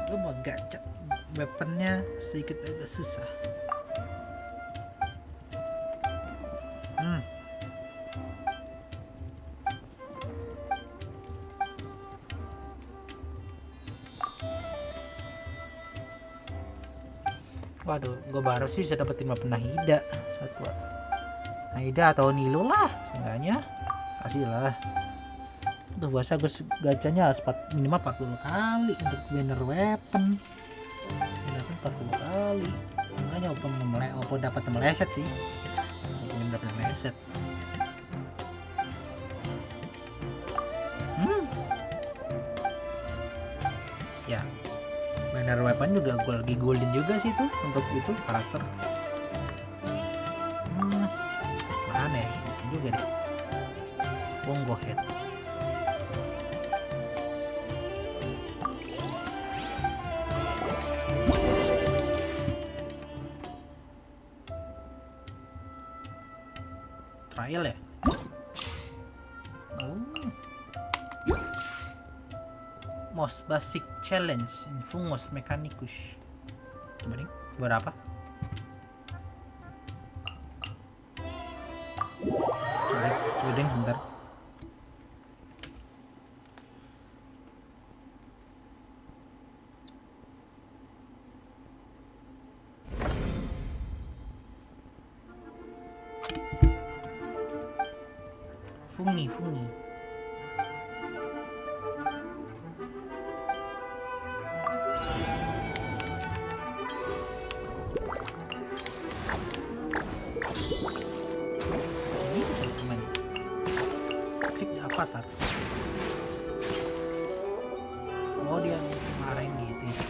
Gue mau gacha weaponnya sedikit agak susah. Waduh, gue baru sih bisa dapetin weapon Nahida satu. Nahida atau Nilo lah, seenggaknya kasih lah. Tuh biasa gue gacanya minimal 40 kali untuk banner weapon. Banner 40 kali. Seenggaknya walaupun dapat meleset sih. Walaupun dapat meleset. Legendary weapon juga gue lagi golden juga sih tuh untuk itu karakter. Mana ya? Juga deh. Bongo head. Trial ya? Most basic challenge in Fungus Mechanicus. Coba nih, berapa? Coba deh, sebentar. Fungi. Ini bisa gimana? Klik di avatar. Oh, dia marahin gitu ya.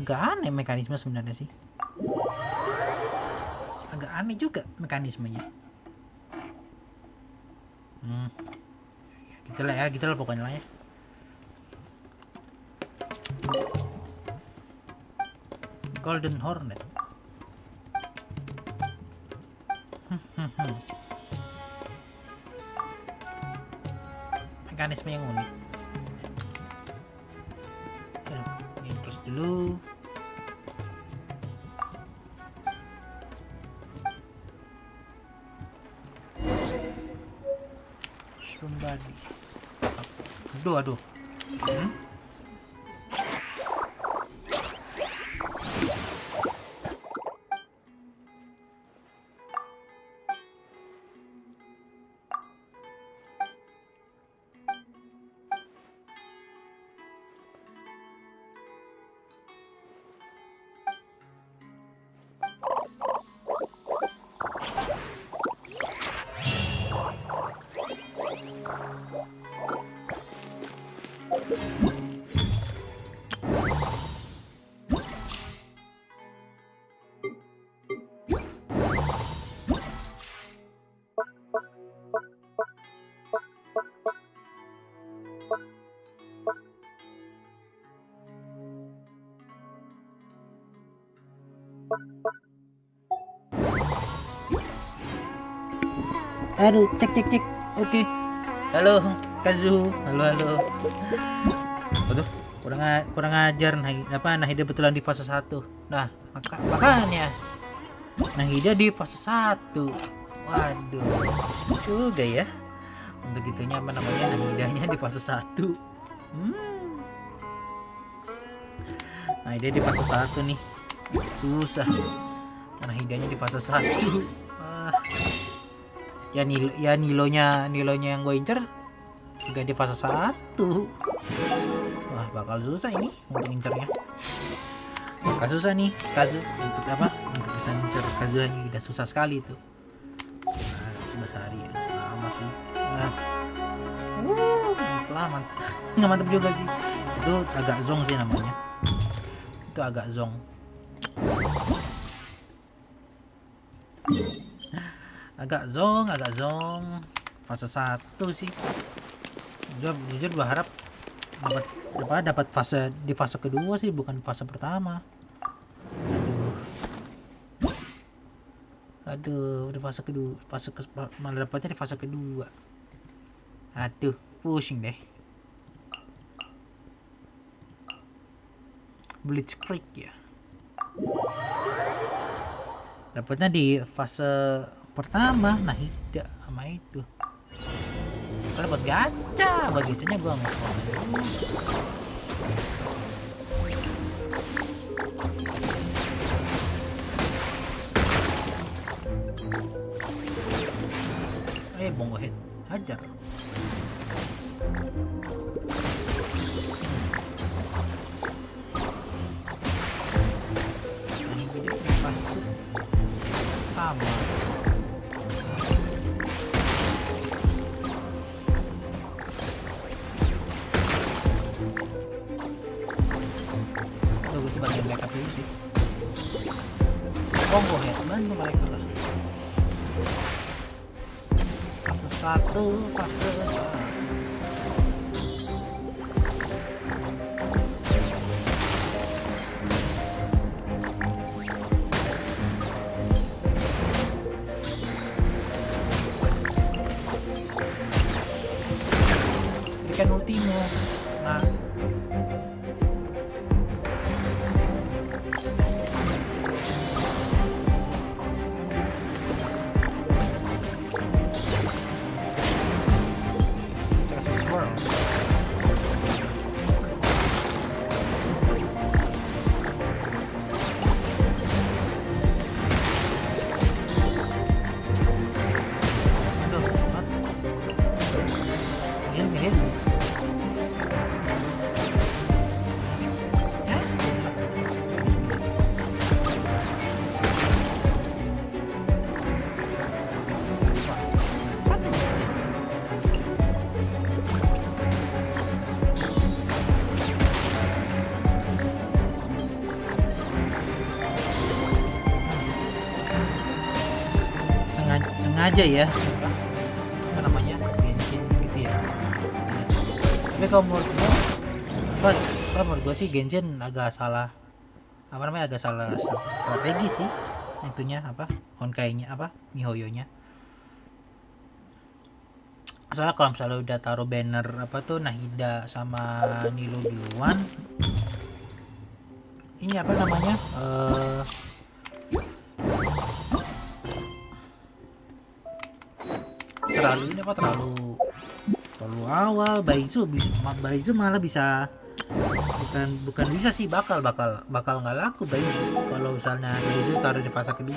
Agak aneh mekanisme sebenarnya sih. Agak aneh juga mekanismenya. Ya, gitulah pokoknya lah ya. Golden Hornet. Mekanisme yang unik. Ini close dulu. Badis. Aduh. Aduh, cek. Oke. Halo, Kazu. Halo. Aduh, kurang ajar Nahida betulan di fase 1. Nah, makanya Nahida di fase 1. Waduh, juga ya. Untuk itunya Nahidanya di fase 1. Nahida di fase 1 nih. Susah. Nahidanya di fase 1. Ya Nilonya yang gue incer juga di fase 1. Wah, bakal susah ini untuk incernya. Bakal susah nih Kazu untuk bisa incer Kazu ini udah susah sekali tuh. 11 hari ya. Lama sih. Lama. Nggak mantap juga sih. Itu agak zong sih namanya. Itu agak zong. Agak zong fase 1 sih. Jujur berharap dapat di fase kedua sih, bukan fase pertama. Aduh, di fase kedua, malah dapatnya di fase kedua. Aduh, pusing deh. Blitzkrieg ya. Dapatnya di fase pertama, Nahida sama itu. Kalau buat gacanya gua nggak suka. Bongo head, hajar. Pas sama. Gue coba game backup dulu sih. Bongo head, bantu mereka lah. Fase 1, fase 1. Berikan ultimu. Nah, sengaja ya, apa namanya, Genshin gitu ya. Tapi kalau menurut gue sih Genshin agak salah, apa namanya, agak salah strategi sih itunya, apa, Honkainya, apa, miHoYonya. Soalnya kalau misalnya udah taruh banner apa tuh Nahida sama Nilo duluan, ini apa namanya, terlalu awal. Baizu malah bisa, bukan bisa sih, bakal nggak laku Baizu kalau misalnya Baizu taruh di fase kedua.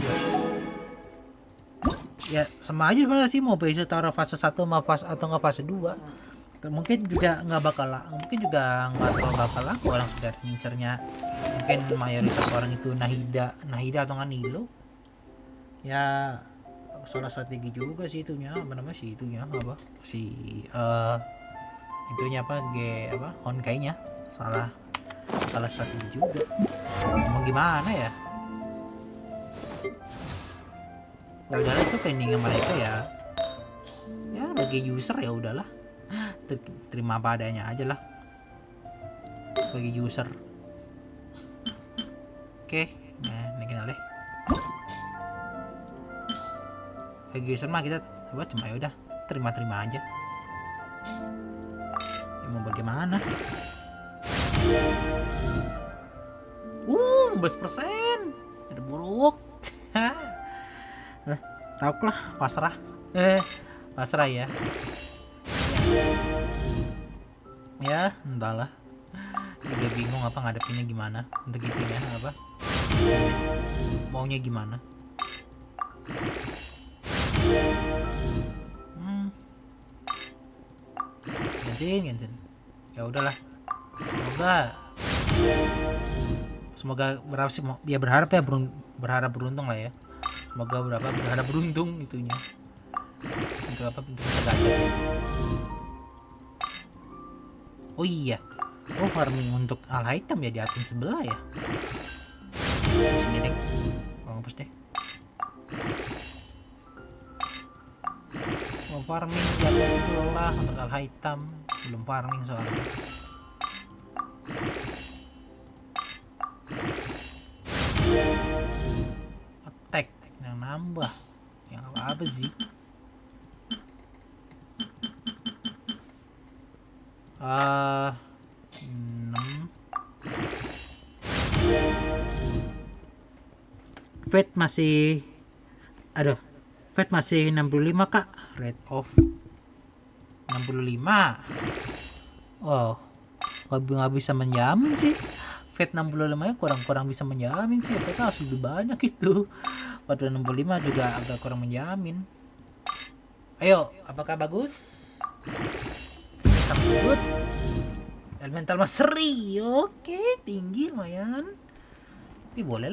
Ya sama aja sebenarnya sih, mau Baizu taruh fase 1 atau nggak fase 2, mungkin juga nggak terlalu bakal laku. Orang sudah ngincernya mungkin mayoritas orang itu Nahida atau nggak Nilo. Ya salah strategi juga sih itunya, apa namanya sih itunya, apa si itunya apa Honkainya salah strategi juga. Mau gimana ya? Ya udahlah, itu pendingnya mereka ya bagi user ya udahlah, terima apa adanya aja lah sebagai user. Oke, nah ini kenal deh. Bagi user mah kita cuma ya udah terima aja. Ya mau bagaimana? 15% tidak buruk. Tahu lah, pasrah ya. Ya entahlah, udah bingung apa ngadepinnya gimana untuk itu ya, apa maunya gimana. Genshin ya udahlah, semoga berapa sih dia berharap beruntung lah ya. Semoga berharap beruntung itunya untuk apa, untuk bisa gacha. Oh iya, farming untuk al hitam ya di akun sebelah ya. Sini deh, ngapus deh. Mau farming di akun sebelah untuk al hitam, belum farming soalnya. Attack yang nambah, yang apa sih? Fate masih 65 kak, rate of 65 65. Oh, nggak bisa menjamin sih. Fate 65 ya kurang bisa menjamin sih. Kita harus lebih banyak itu. 65 juga agak kurang menjamin. Ayo, apakah bagus? Sambut. Elemental Mastery. Oke, tinggi lumayan. Tapi boleh.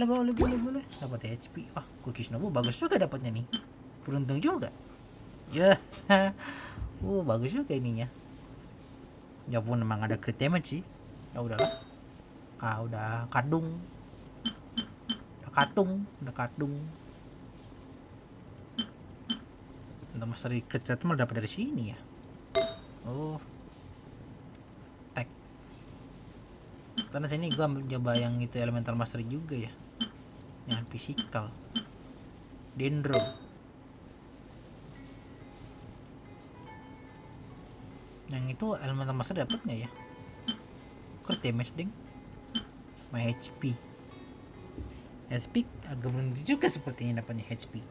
Dapat HP. Wah, Cookies Nobu bagus juga dapatnya nih. Beruntung juga. Ya. Bagus juga ininya. Ya pun memang ada crit damage sih. Ya udahlah. Udah kadung. Udah kadung. Untuk master crit malah dapat dari sini ya. Oh. Tag. Karena sini gua coba yang itu elemental master juga ya. Yang physical. Dendro. Yang itu elemental master dapat nggak ya? Crit damage ding. My HP. HP agak beruntung juga sepertinya dapatnya HP.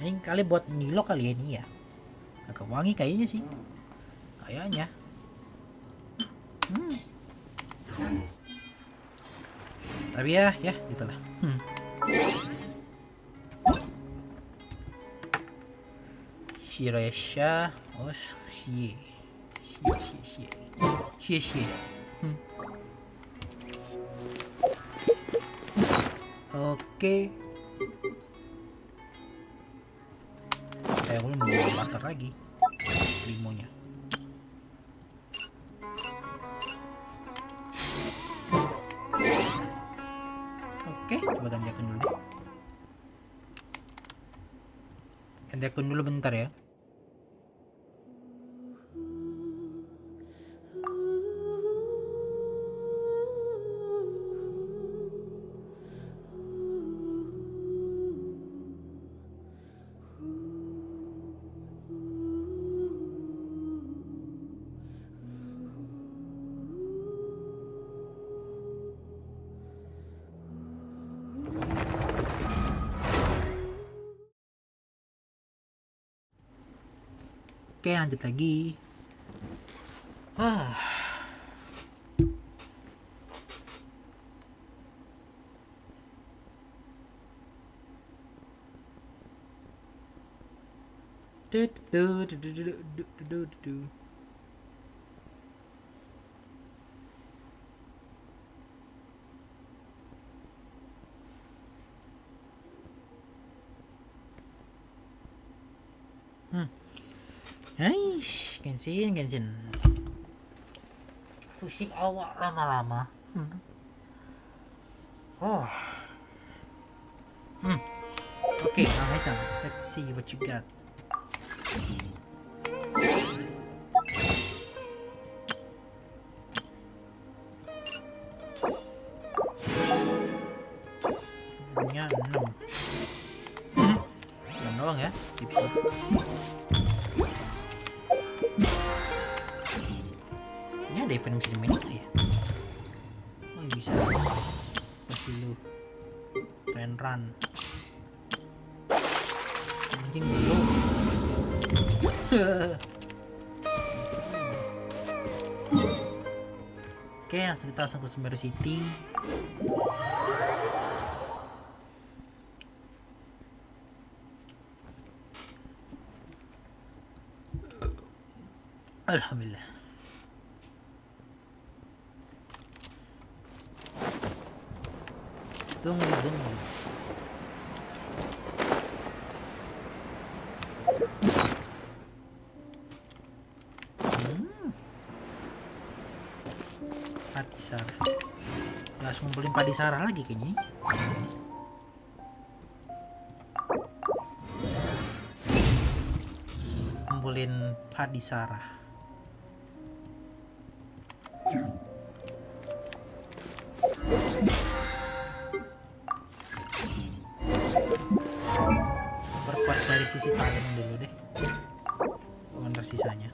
Ini kali buat Nilo kali ya ini ya. Agak wangi kayaknya sih. Kayaknya. Tapi ya gitulah. Shirayasha, Xie. Oke. Kayak gue nunggu barter lagi limonya. Oke, coba ganti akun dulu deh. Ganti akun dulu bentar ya. Oke, lanjut lagi. Genshin. Pusing awak lama-lama. Okay, item. Let's see what you got. Punya 6. 6 doang ya. Ini ada event bisa dimainin kali ya? Oh bisa. Kasih dulu. Run. Anjing dulu. Oke, kita langsung ke Sumber City. Alhamdulillah. Zoom. Padisarah. Langsung ngumpulin Padisarah lagi kayaknya. Ngumpulin Padisarah. Perkuat dari sisi talent dulu deh. Mana sisanya?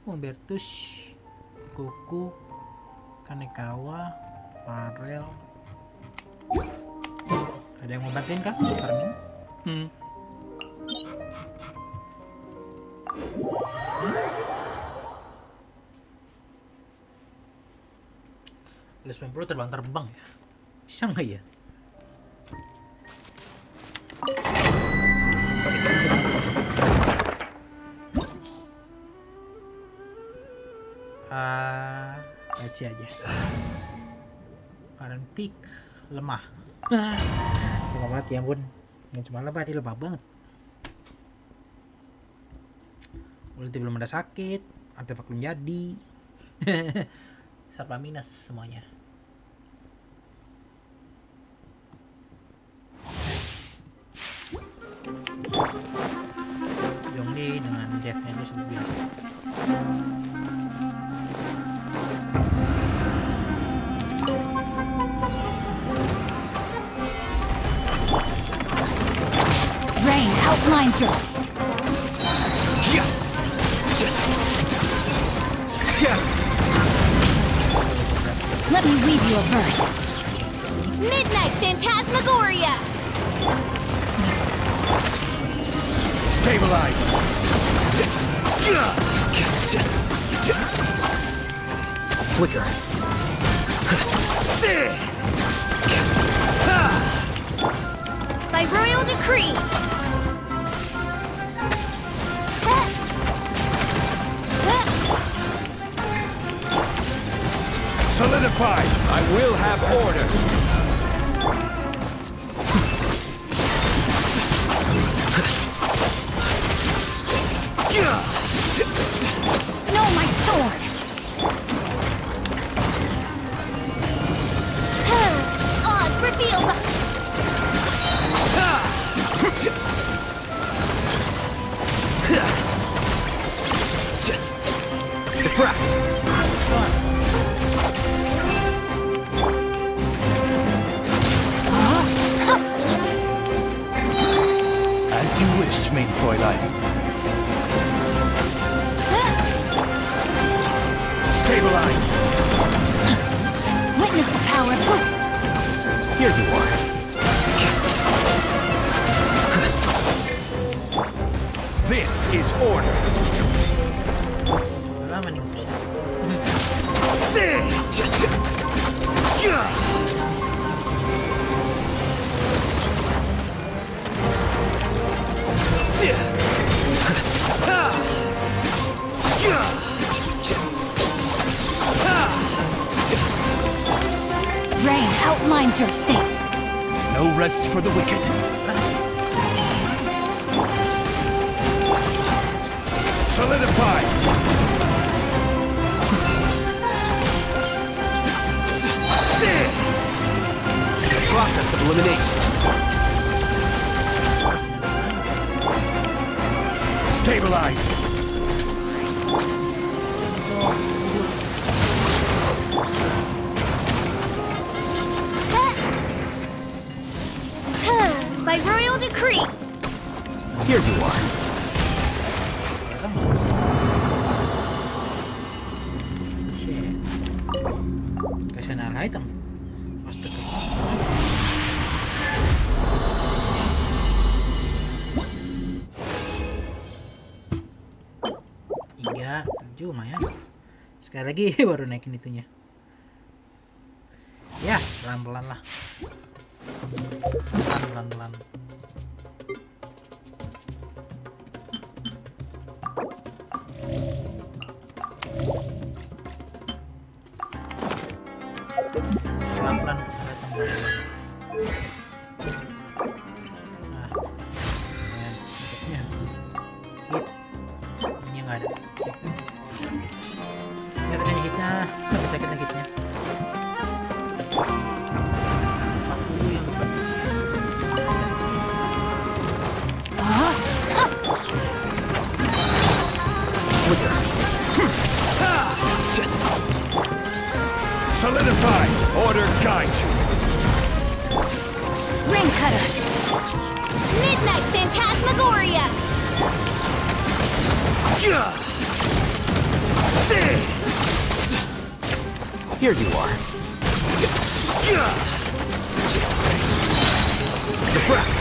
Umbertus, Goku, Kanekawa, Farel. Ada yang mau bantuin kah? Farming? Plus 90 terbang ya? Bisa nggak ya? Baca aja. Current peak lemah. Lemah banget ya ampun. Yang cuma lemah, dia lemah banget. Ulti belum ada sakit, artefak belum jadi. Serba minus semuanya. Yongli dengan devnya itu sangat biasa. Rain outlines your. Let me weave you a verse. Midnight Phantasmagoria! Stabilize! Flicker. By royal decree! Solidify! I will have order. No, my sword! Oz revealed! Defract. As you wish, main Fräulein. Stabilize! Witness the power of hope! Here you are. This is order. Lama nih ngepusnya. Rain outlines your fate. No rest for the wicked. Solidify! Process of elimination. Stabilize! By royal decree! Here you are. Shit. Kasih nara item. Astaga. Tiga, 7 lumayan. Sekali lagi baru naikin itunya. Ya, pelan-pelan lah. Pelan-pelan. Pelan-pelan nah, lumayan. Hit. Ini nggak ada. Lihat aja hitnya. Kita cekin lagi hitnya. Solidify! Order guide you! Ring cutter! Midnight Phantasmagoria! Here you are. Subtract.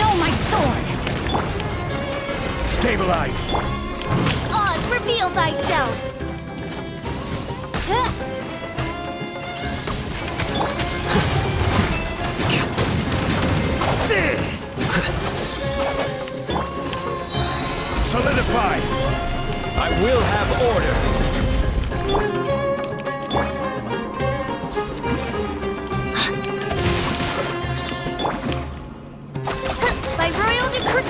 No, my sword! Stabilize. Oz, reveal thyself! Huh. Solidify. I will have order. By royal decree...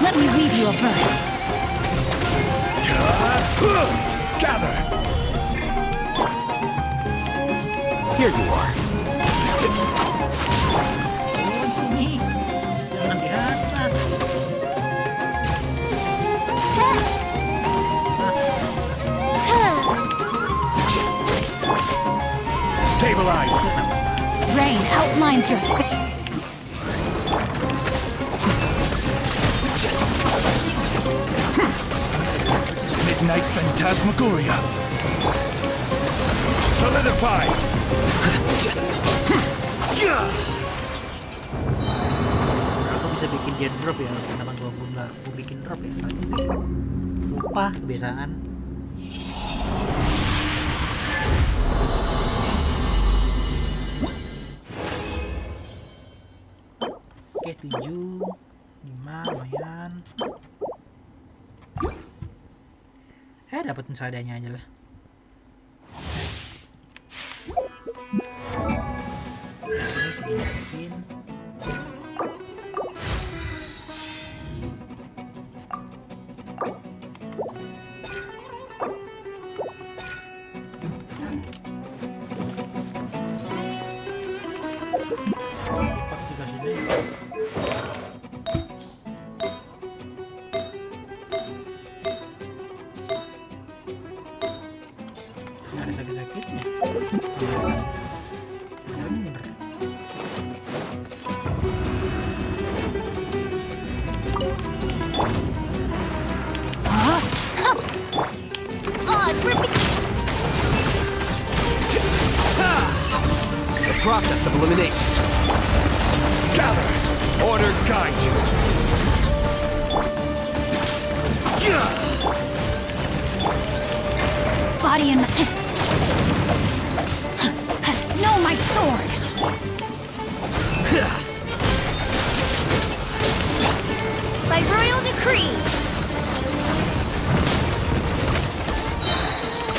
Let me read you a verse. Gather. Here you are. Sini. Jangan di atas. Stabilize. Rain outlines your face. Midnight Phantasmagoria. Solidify. Aku bisa bikin dia drop ya. Kenapa gua nggak bikin drop ya? Salah juga ya. Lupa kebiasaan. Oke, 7 5 lumayan. Dapetin seadanya aja lah. Ini sedikit. Ada sakit-sakitnya. Bener. The process of elimination. Gather. Order guide you. Body in the... No, my sword! By royal decree!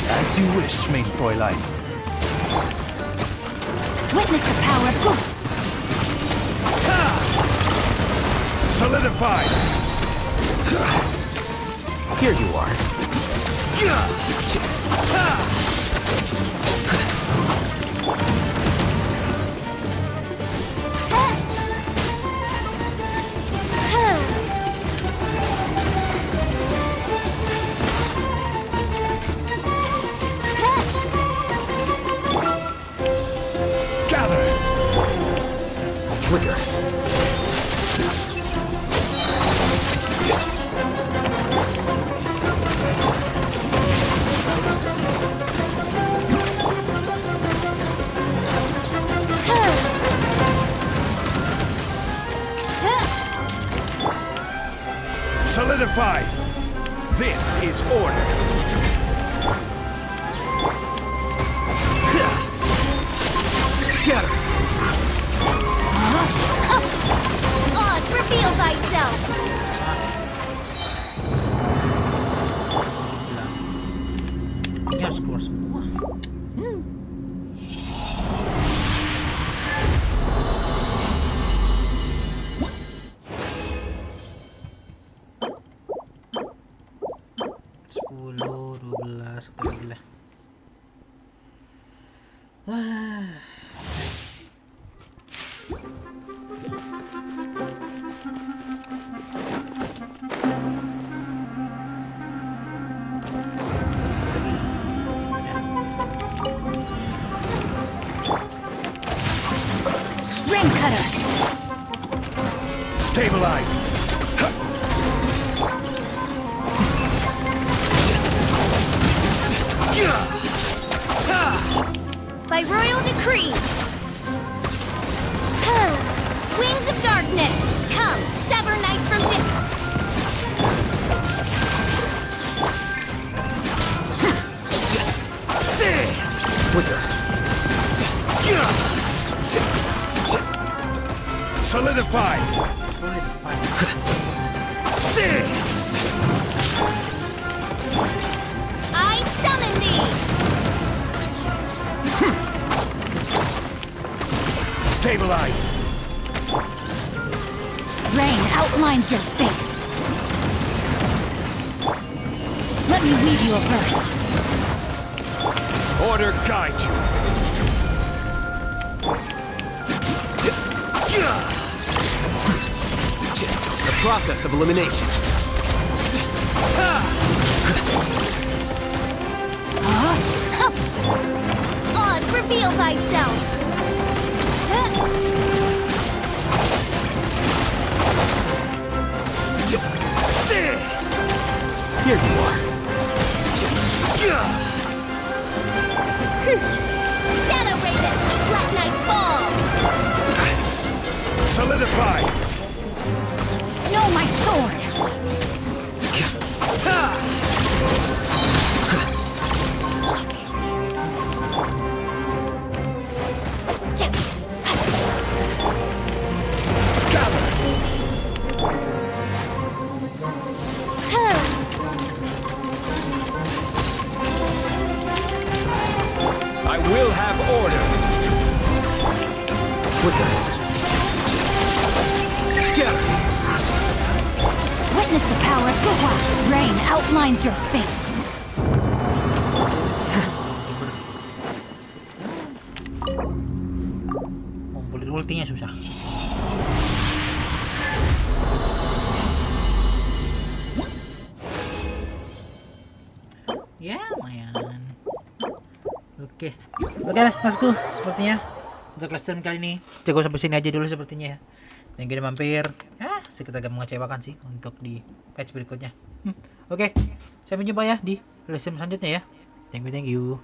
As you wish, main Fräulein. Witness the power of good! Solidify! Here you are. Gather! Flicker. Solidify! This is order. Scatter! Oz, reveal thyself! Ini harus keluar semua. By royal decree. Wings of darkness, come, sever night from day. Flicker. Solidify. I summon thee. Stabilize. Rain outlines your fate. Let me weave you a verse. Order guide you. The process of elimination. Oz, reveal thyself. Here you are. Shadow Raven, let night fall. Solidify. Know my sword. I will have order. Flicker. Scatter. Witness the power of Doha. Rain outlines your fate. Ngumpulin ultinya susah. Ya, lumayan. Oke lah, Masku. Sepertinya untuk livestream kali ini cukup sampai sini aja dulu sepertinya ya. Thank you udah mampir. Ya, sedikit agak mengecewakan sih untuk di patch berikutnya. Oke, sampai jumpa ya di livestream selanjutnya ya. Thank you.